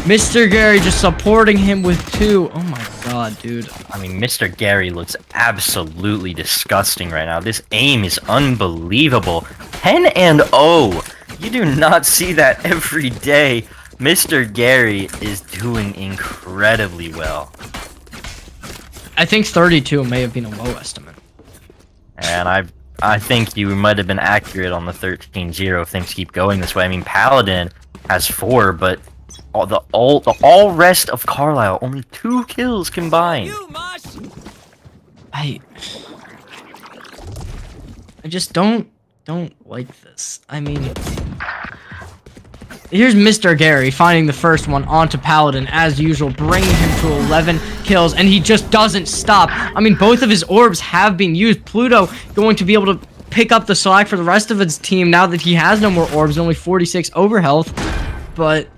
Speaker 1: Mr. Gary just supporting him with 2. Oh my god, dude.
Speaker 5: I mean, Mr. Gary looks absolutely disgusting right now. This aim is unbelievable. 10 and 0. You do not see that every day. Mr. Gary is doing incredibly well.
Speaker 1: I think 32 may have been a low estimate.
Speaker 5: And I think you might have been accurate on the 13-0 if things keep going this way. I mean, Paladin has 4, but all rest of Carlisle only 2 kills combined.
Speaker 1: I just don't like this. I mean, here's Mr. Gary finding the first one onto Paladin as usual, bringing him to 11 kills, and he just doesn't stop. I mean, both of his orbs have been used. Pluto going to be able to pick up the slack for the rest of his team now that he has no more orbs, only 46 over health. But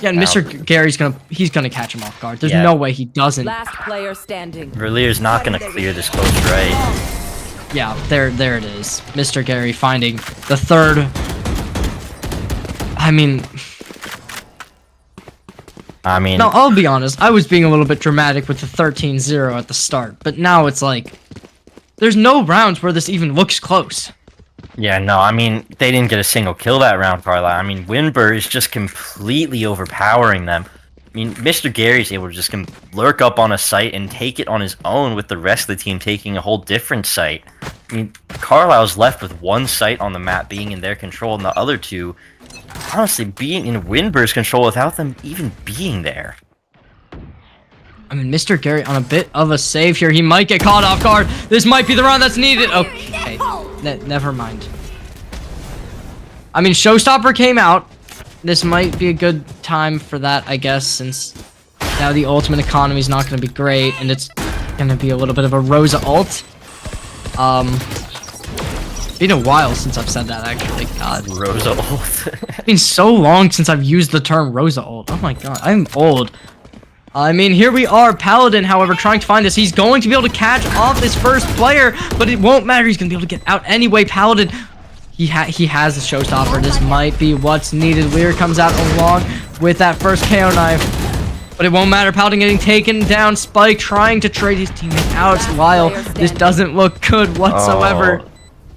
Speaker 1: yeah, and Mr. Gary's gonna catch him off guard. There's no way he doesn't.
Speaker 3: Last player standing.
Speaker 5: Verlier's not gonna clear this close right.
Speaker 1: Yeah, there it is. Mr. Gary finding the 3rd. I mean, no, I'll be honest. I was being a little bit dramatic with the 13-0 at the start, but now it's like there's no rounds where this even looks close.
Speaker 5: Yeah, no, I mean, they didn't get a single kill that round, Carlisle. I mean, Windber is just completely overpowering them. I mean, Mr. Gary's able to just lurk up on a site and take it on his own with the rest of the team taking a whole different site. I mean, Carlisle's left with 1 site on the map being in their control and the other 2, honestly, being in Windber's control without them even being there.
Speaker 1: I mean, Mr. Gary on a bit of a save here. He might get caught off guard. This might be the round that's needed. Okay, never mind. I mean, Showstopper came out. This might be a good time for that, I guess, since now the ultimate economy is not going to be great, and it's going to be a little bit of a Rosa ult. It's been a while since I've said that, actually. God.
Speaker 5: Rosa ult.
Speaker 1: It's been so long since I've used the term Rosa ult. Oh my god, I'm old. I mean, here we are. Paladin, however, trying to find this. He's going to be able to catch off this first player, but it won't matter. He's going to be able to get out anyway. Paladin, he has the showstopper. This might be what's needed. Lear comes out along with that first KO knife, but it won't matter. Paladin getting taken down. Spike trying to trade his teammate out. Lyle, this doesn't look good whatsoever.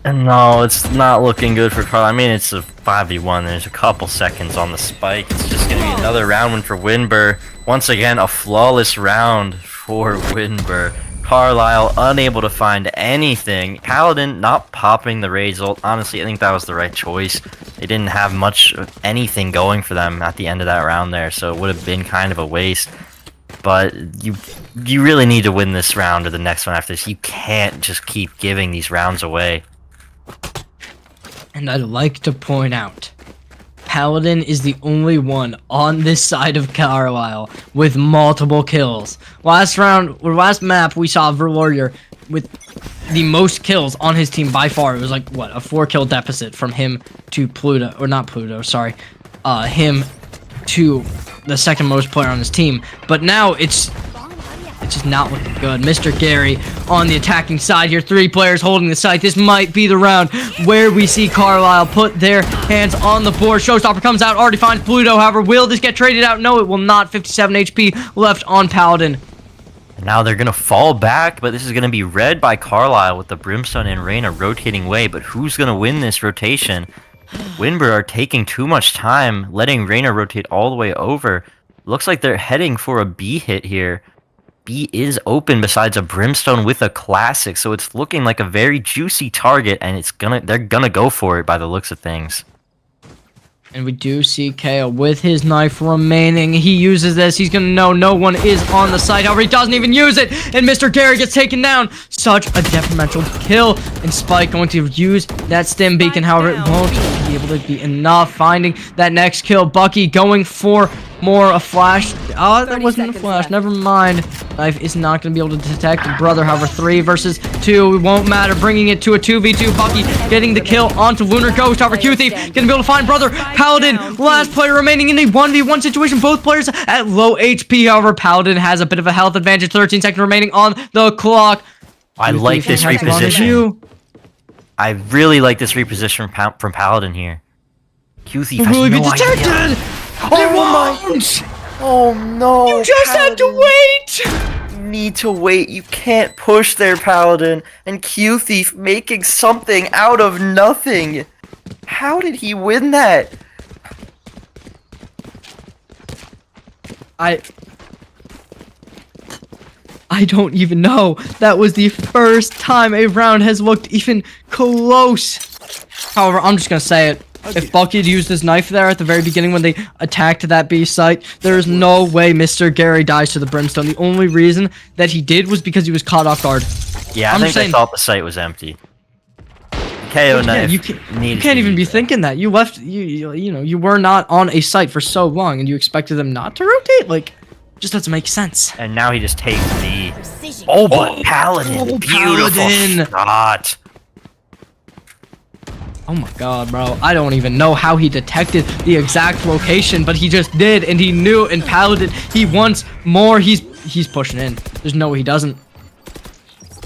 Speaker 5: Oh, no, it's not looking good for Carl. I mean, it's a 5v1. There's a couple seconds on the Spike. It's just going to be another round win for Windber. Once again, a flawless round for Windber. Carlisle unable to find anything. Paladin not popping the Raze ult. Honestly, I think that was the right choice. They didn't have much of anything going for them at the end of that round there, so it would have been kind of a waste. But you really need to win this round or the next one after this. You can't just keep giving these rounds away.
Speaker 1: And I'd like to point out, Paladin is the only one on this side of Carlisle with multiple kills. Last map, we saw Verlorier with the most kills on his team by far. It was like, what, a 4-kill deficit from him to Pluto, or not Pluto, sorry, him to the second most player on his team. But now it's it's just not looking good. Mr. Gary on the attacking side here. 3 players holding the site. This might be the round where we see Carlisle put their hands on the board. Showstopper comes out, already finds Pluto. However, will this get traded out? No, it will not. 57 HP left on Paladin.
Speaker 5: And now they're going to fall back, but this is going to be read by Carlisle with the Brimstone and Reyna rotating away. But who's going to win this rotation? Windber are taking too much time, letting Reyna rotate all the way over. Looks like they're heading for a B hit here. B is open besides a Brimstone with a Classic, so it's looking like a very juicy target, and they're gonna go for it by the looks of things.
Speaker 1: And we do see KO with his knife remaining. He uses this. He's going to know no one is on the site. However, he doesn't even use it. And Mr. Gary gets taken down. Such a detrimental kill. And Spike going to use that stim beacon. However, it won't be able to be enough. Finding that next kill. Bucky going for more. A flash. Oh, that wasn't a flash. Never mind. Knife is not going to be able to detect the brother. However, 3 versus 2. It won't matter. Bringing it to a 2v2. Bucky getting the kill onto Lunar Ghost. However, Q-Thief going to be able to find brother. Paladin, last player remaining in a 1v1 situation. Both players at low HP. However, Paladin has a bit of a health advantage. 13 seconds remaining on the clock.
Speaker 5: I like this reposition. I really like this reposition from Paladin here. Q-Thief has
Speaker 1: really
Speaker 5: no
Speaker 1: be detected.
Speaker 5: idea.
Speaker 2: Oh no!
Speaker 1: You just had to wait.
Speaker 2: You need to wait. You can't push there, Paladin. And Q-Thief making something out of nothing. How did he win that?
Speaker 1: I don't even know. That was the first time a round has looked even close. However, I'm just gonna say it. If Bucky had used his knife there at the very beginning when they attacked that B site, there is no way Mr. Gary dies to the Brimstone. The only reason that he did was because he was caught off guard.
Speaker 5: Yeah, I think they thought the site was empty. KO knife.
Speaker 1: You can't even be thinking that. You left. You know you were not on a site for so long, and you expected them not to rotate. Like, just doesn't make sense.
Speaker 5: And now he just takes the. Oh, but Paladin, beautiful shot.
Speaker 1: Oh my god, bro. I don't even know how he detected the exact location, but he just did, and he knew, and Paladin, he wants more. He's pushing in. There's no way he doesn't.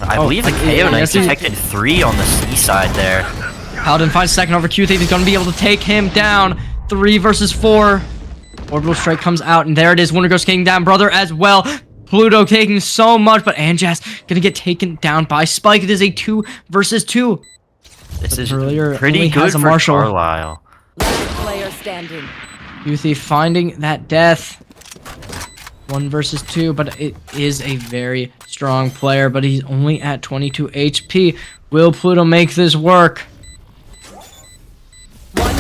Speaker 5: I believe the KO knife detected 3 on the C side there.
Speaker 1: Paladin finds second over Q-Thief. He's going to be able to take him down. 3 versus 4. Orbital Strike comes out, and there it is. Wonder Ghost taking down brother as well. Pluto taking so much, but Anjas going to get taken down by Spike. It is a 2 versus 2.
Speaker 5: This is pretty good for Carlisle.
Speaker 3: Last player standing.
Speaker 1: Q-Thief finding that death. 1 versus 2, but it is a very strong player, but he's only at 22 HP. Will Pluto make this work?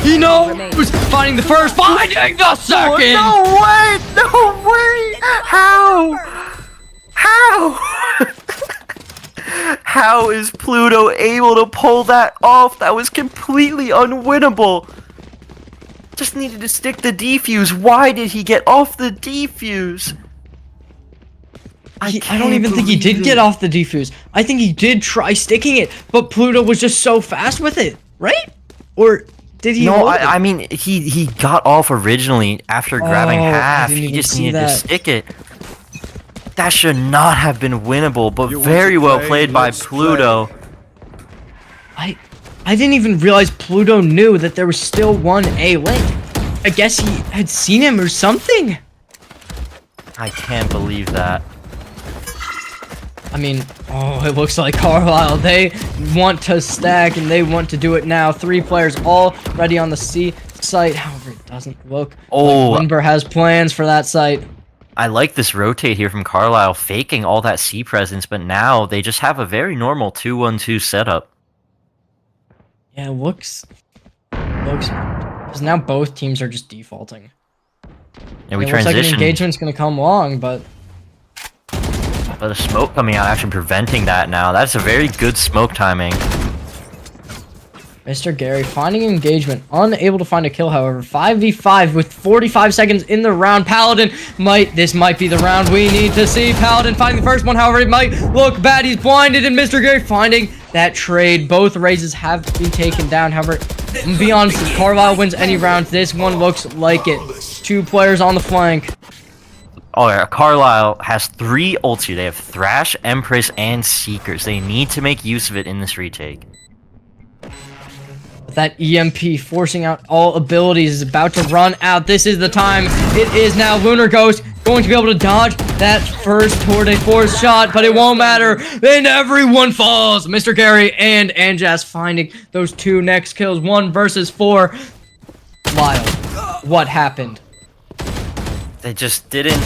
Speaker 1: He knows! Finding the first, finding the second!
Speaker 2: No way! No way! How? How? How is Pluto able to pull that off? That was completely unwinnable. Just needed to stick the defuse. Why did he get off the defuse?
Speaker 1: I don't even think he did get off the defuse. I think he did try sticking it, but Pluto was just so fast with it, right? Or did he?
Speaker 5: No, I mean he got off originally after grabbing half. He just needed to stick it. That should not have been winnable, but very well played by Pluto.
Speaker 1: I didn't even realize Pluto knew that there was still one A link. I guess he had seen him or something.
Speaker 5: I can't believe that.
Speaker 1: I mean, oh, it looks like Carlisle. They want to stack and they want to do it now. 3 players already on the C site. However, it doesn't look like Windber has plans for that site.
Speaker 5: I like this rotate here from Carlisle, faking all that C presence, but now they just have a very normal 2-1-2 setup.
Speaker 1: Yeah, it looks because now both teams are just defaulting.
Speaker 5: And we
Speaker 1: it looks like an
Speaker 5: transition.
Speaker 1: engagement's gonna come long, but
Speaker 5: the smoke coming out actually preventing that now. That's a very good smoke timing.
Speaker 1: Mr. Gary finding engagement, unable to find a kill, however. 5v5 with 45 seconds in the round. Paladin this might be the round we need to see. Paladin finding the first one, however, it might look bad. He's blinded, and Mr. Gary finding that trade. Both raises have been taken down, however, to be honest, if Carlisle wins any round, this one looks like it. 2 players on the flank.
Speaker 5: Oh yeah, Carlisle has 3 ults here. They have Thrash, Empress, and Seekers. They need to make use of it in this retake.
Speaker 1: That EMP forcing out all abilities is about to run out. This is the time. It is now. Lunar Ghost going to be able to dodge that first Tour de Force shot, but it won't matter. Then everyone falls. Mr. Gary and Anjas finding those 2 next kills. 1 versus 4. Lyle, what happened?
Speaker 5: They just didn't,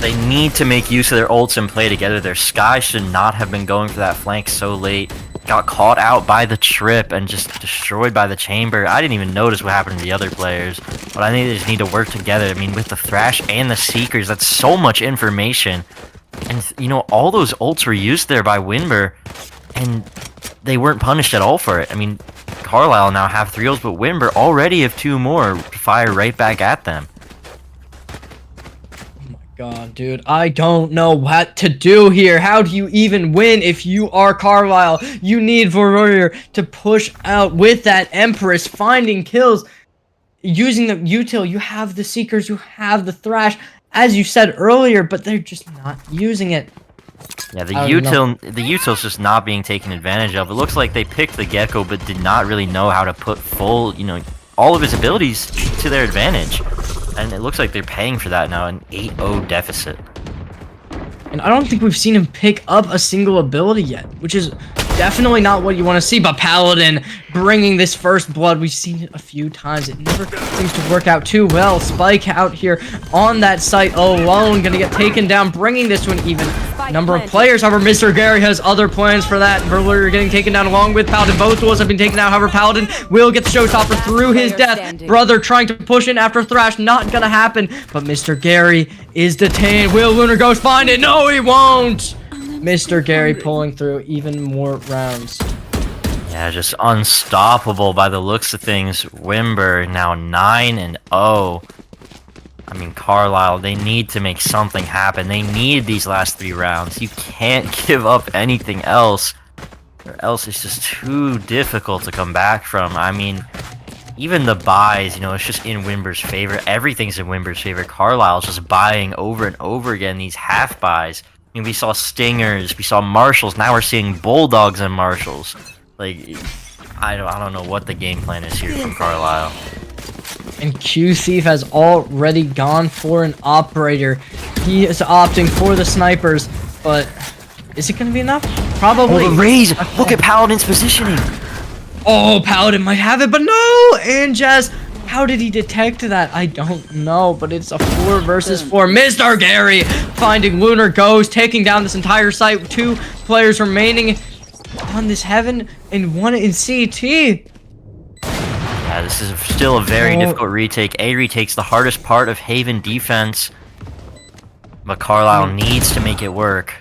Speaker 5: they need to make use of their ults and play together. Their Sky should not have been going for that flank so late. Got caught out by the trip and just destroyed by the chamber. I didn't even notice what happened to the other players, but I think they just need to work together. I mean, with the Thrash and the Seekers, that's so much information. And, you know, all those ults were used there by Windber, and they weren't punished at all for it. I mean, Carlisle now have 3 ults, but Windber already have 2 more to fire right back at them.
Speaker 1: God, dude, I don't know what to do here. How do you even win if you are Carlisle? You need Warrior to push out with that Empress, finding kills, using the util. You have the Seekers, you have the Thrash, as you said earlier, but they're just not using it.
Speaker 5: Yeah, the util's just not being taken advantage of. It looks like they picked the Gecko, but did not really know how to put full, you know, all of his abilities to their advantage. And it looks like they're paying for that now, an 8-0 deficit.
Speaker 1: And I don't think we've seen him pick up a single ability yet, which is definitely not what you want to see. But Paladin bringing this first blood, we've seen it a few times. It never seems to work out too well. Spike out here on that site alone, gonna get taken down, bringing this to an even number of players. However, Mr. Gary has other plans for that. Verler getting taken down along with Paladin. Both duels have been taken out. However, Paladin will get the showstopper through his death. Brother trying to push in after Thrash, not gonna happen. But Mr. Gary is detained. Will Lunar Ghost find it? No, he won't. Mr. Gary pulling through even more rounds.
Speaker 5: Yeah, just unstoppable by the looks of things. Windber now 9-0. I mean, Carlisle, they need to make something happen. They need these last 3 rounds. You can't give up anything else, or else it's just too difficult to come back from. I mean, even the buys, you know, it's just in Windber's favor. Everything's in Windber's favor. Carlisle's just buying over and over again these half buys. I mean, we saw Stingers, we saw Marshals, now we're seeing Bulldogs and Marshals. Like, I don't know what the game plan is here from Carlisle.
Speaker 1: And Q Thief has already gone for an operator. He is opting for the snipers, but is it going to be enough? Probably.
Speaker 5: Oh, the raise! Look at Paladin's positioning!
Speaker 1: Oh, Paladin might have it, but no! Anjas, how did he detect that? I don't know, but it's a 4 versus 4. Mr. Gary finding Lunar Ghost, taking down this entire site. 2 players remaining on this Heaven and 1 in CT.
Speaker 5: Yeah, this is still a very difficult retake. A retake's the hardest part of Haven defense, but Carlisle needs to make it work.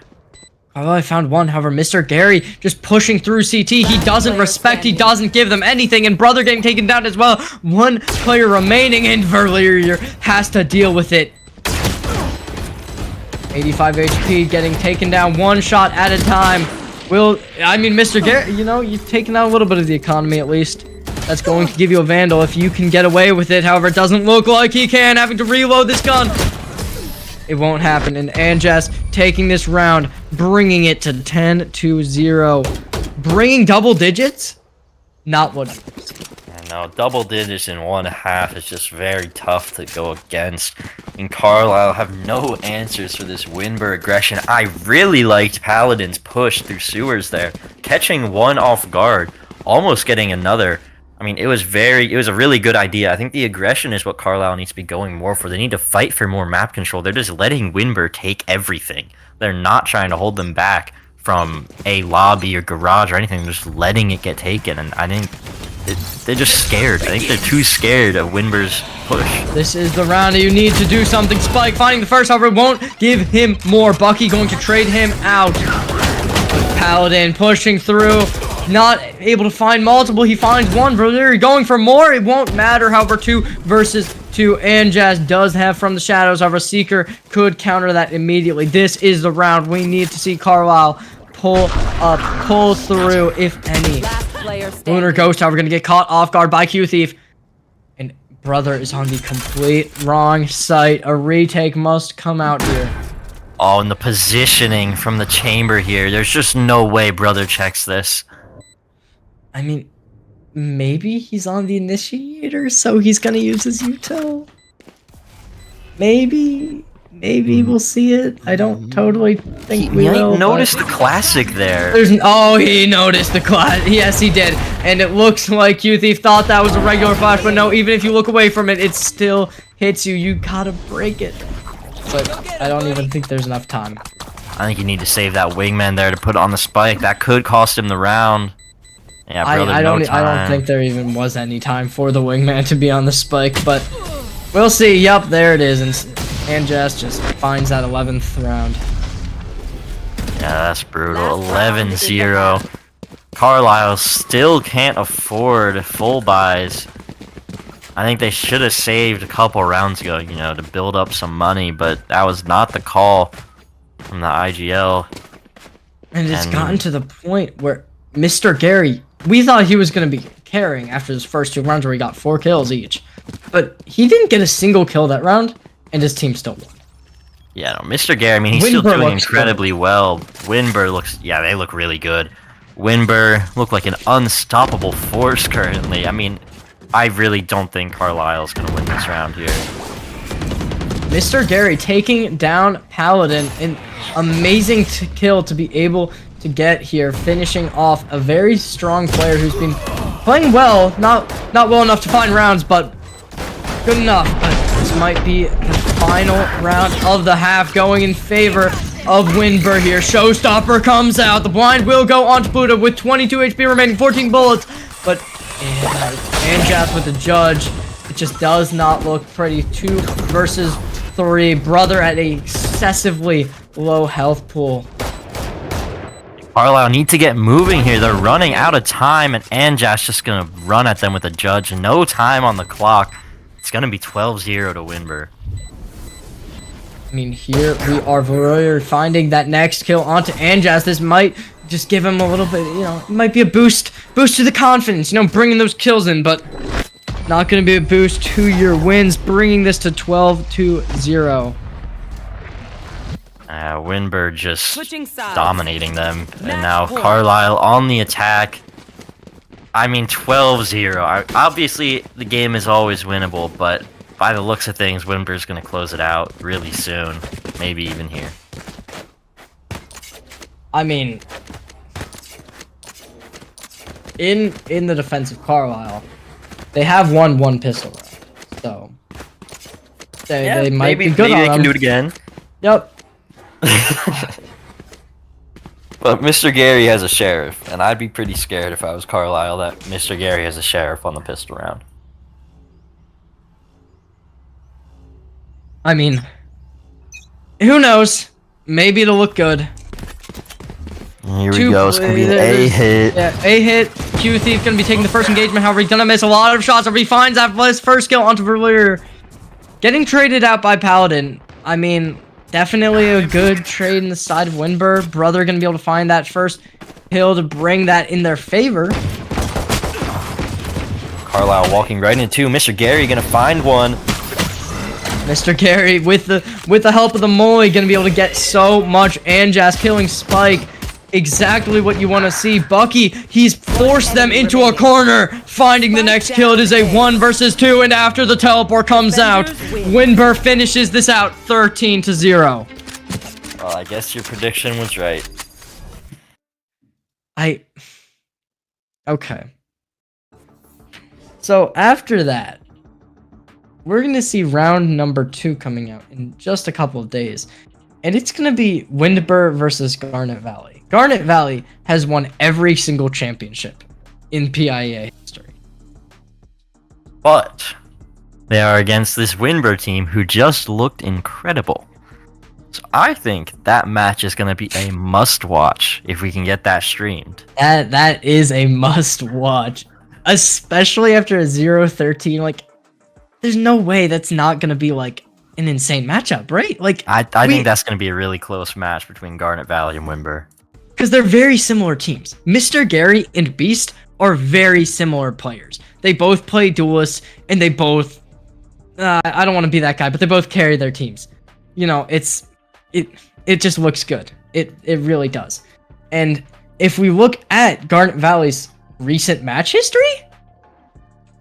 Speaker 1: Oh, I found 1. However, Mr. Gary just pushing through CT. He doesn't respect. He doesn't give them anything. And Brother getting taken down as well. 1 player remaining, and Verlier has to deal with it. 85 HP getting taken down 1 shot at a time. Mr. Gary, you know, you've taken out a little bit of the economy at least. That's going to give you a Vandal if you can get away with it. However, it doesn't look like he can, having to reload this gun. It won't happen, and Anjas taking this round, bringing it to 10-0. Bringing double digits? Not what I was.
Speaker 5: No, double digits in 1/2 is just very tough to go against. And Carlisle have no answers for this Windber aggression. I really liked Paladin's push through sewers there. Catching 1 off guard, almost getting another. I mean, it was a really good idea. I think the aggression is what Carlisle needs to be going more for. They need to fight for more map control. They're just letting Windber take everything. They're not trying to hold them back from a lobby or garage or anything. They're just letting it get taken. And I think they're just scared. I think they're too scared of Windber's push.
Speaker 1: This is the round that you need to do something. Spike finding the first, however, won't give him more. Bucky going to trade him out. Paladin pushing through. Not able to find multiple. He finds 1. Brother going for more. It won't matter. However, 2 versus 2. Anjas does have from the shadows. However, Seeker could counter that immediately. This is the round. We need to see Carlisle pull through, if any. Lunar Ghost, however, going to get caught off guard by Q Thief. And Brother is on the complete wrong site. A retake must come out here.
Speaker 5: Oh, and the positioning from the chamber here. There's just no way Brother checks this.
Speaker 1: I mean, maybe he's on the initiator, so he's gonna use his util. Maybe we'll see it. I don't totally think we will.
Speaker 5: Noticed the classic there.
Speaker 1: Oh, he noticed the class. Yes, he did. And it looks like QThief thought that was a regular flash, but no, even if you look away from it, it still hits you. You gotta break it. But I don't even think there's enough time.
Speaker 5: I think you need to save that wingman there to put on the spike. That could cost him the round. Yeah, Brother,
Speaker 1: I don't
Speaker 5: time.
Speaker 1: think there even was any time for the wingman to be on the spike, but we'll see. Yup, there it is. And Jess just finds that 11th round.
Speaker 5: Yeah, that's brutal. 11-0. Carlisle still can't afford full buys. I think they should have saved a couple rounds ago, you know, to build up some money, but that was not the call from the IGL.
Speaker 1: And it's gotten to the point where Mr. Gary, we thought he was going to be carrying after his first 2 rounds where he got 4 kills each. But he didn't get a single kill that round, and his team still won.
Speaker 5: Yeah, no, Mr. Gary, I mean, he's still doing incredibly well. Windber looks, yeah, they look really good. Windber look like an unstoppable force currently. I mean, I really don't think Carlisle's going to win this round here.
Speaker 1: Mr. Gary taking down Paladin, an amazing kill to be able to get here, finishing off a very strong player who's been playing well, not well enough to find rounds, but good enough. This might be the final round of the half going in favor of Windber here. Showstopper comes out. The blind will go onto Buddha with 22 HP remaining, 14 bullets, but Anjas with the judge. It just does not look pretty. 2 versus 3. Brother at a excessively low health pool.
Speaker 5: Carlisle need to get moving here. They're running out of time, and Anjas just going to run at them with a judge. No time on the clock. It's going to be 12-0 to Windber.
Speaker 1: I mean, here we are, Warrior finding that next kill onto Anjas. This might just give him a little bit, you know, it might be a boost to the confidence, you know, bringing those kills in, but not going to be a boost to your wins, bringing this to 12-0.
Speaker 5: Windber just dominating them, and now Carlisle on the attack. I mean, 12-0. Obviously, the game is always winnable, but by the looks of things, Windber's going to close it out really soon. Maybe even here.
Speaker 1: I mean, in the defense of Carlisle, they have won 1 pistol round, so they might be good on them.
Speaker 5: Maybe they can do it again.
Speaker 1: Yep.
Speaker 2: But Mr. Gary has a sheriff, and I'd be pretty scared if I was Carlisle that Mr. Gary has a sheriff on the pistol round.
Speaker 1: I mean, who knows? Maybe it'll look good.
Speaker 2: Here we go. It's gonna be an A hit.
Speaker 1: Yeah, A hit. QThief gonna be taking the first engagement. However, he's gonna miss a lot of shots. If he finds that first kill onto Verlier, getting traded out by Paladin. I mean, definitely a good trade in the side of Windber. Brother gonna be able to find that first kill to bring that in their favor.
Speaker 2: Carlisle walking right into Mr. Gary, gonna find one.
Speaker 1: Mr. Gary with the help of the Molly gonna be able to get so much. Anjas killing Spike. Exactly what you want to see. Bucky, he's forced them into a corner, finding the next kill. It is a 1 versus 2, and after the teleport comes out, Windber finishes this out 13-0.
Speaker 2: Well, I guess your prediction was right.
Speaker 1: Okay. So after that, we're going to see round number 2 coming out in just a couple of days. And it's going to be Windber versus Garnet Valley. Garnet Valley has won every single championship in PIEA history.
Speaker 5: But they are against this Windber team who just looked incredible. So I think that match is going to be a must-watch if we can get that streamed.
Speaker 1: That is a must-watch. Especially after a 0-13. Like, there's no way that's not going to be, like, an insane matchup, right? Like,
Speaker 5: I think that's going to be a really close match between Garnet Valley and Windber.
Speaker 1: Because they're very similar teams. Mr. Gary and Beast are very similar players. They both play duelists, and they both I don't want to be that guy, but they both carry their teams. You know, it just looks good. It really does. And if we look at Garnet Valley's recent match history,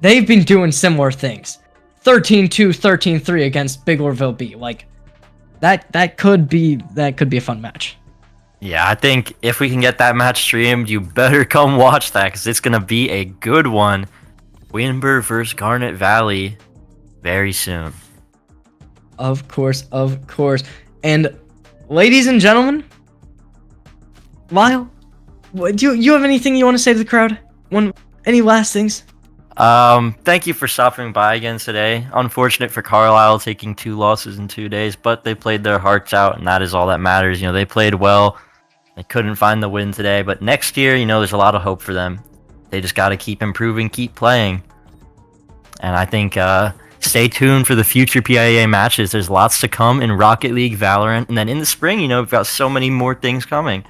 Speaker 1: they've been doing similar things. 13-2, 13-3 against Big Orville B. Like that could be a fun match.
Speaker 5: Yeah, I think if we can get that match streamed, you better come watch that because it's gonna be a good one. Windber versus Garnet Valley very soon.
Speaker 1: Of course. And ladies and gentlemen, Lyle, do you have anything you want to say to the crowd? Any last things?
Speaker 5: Thank you for stopping by again today. Unfortunate for Carlisle taking 2 losses in 2 days, but they played their hearts out, and that is all that matters. You know, they played well. They couldn't find the win today, but next year, you know, there's a lot of hope for them. They just got to keep improving, keep playing. And I think, stay tuned for the future PIEA matches. There's lots to come in Rocket League, Valorant, and then in the spring, you know, we've got so many more things coming.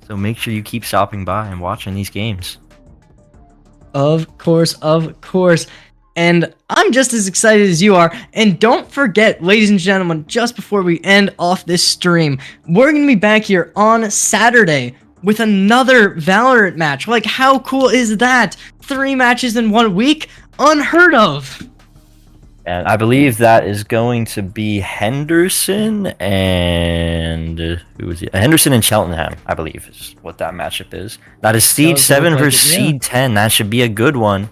Speaker 5: So make sure you keep stopping by and watching these games.
Speaker 1: Of course. And I'm just as excited as you are. And don't forget, ladies and gentlemen, just before we end off this stream, we're going to be back here on Saturday with another Valorant match. Like, how cool is that? 3 matches in 1 week? Unheard of.
Speaker 5: And I believe that is going to be Henderson and who is it? Henderson and Cheltenham, I believe, is what that matchup is. That is Seed 7 versus Seed 10. That should be a good one.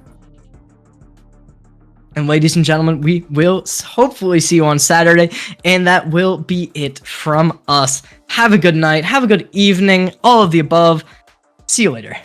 Speaker 1: And ladies and gentlemen, we will hopefully see you on Saturday, and that will be it from us. Have a good night, have a good evening, all of the above. See you later.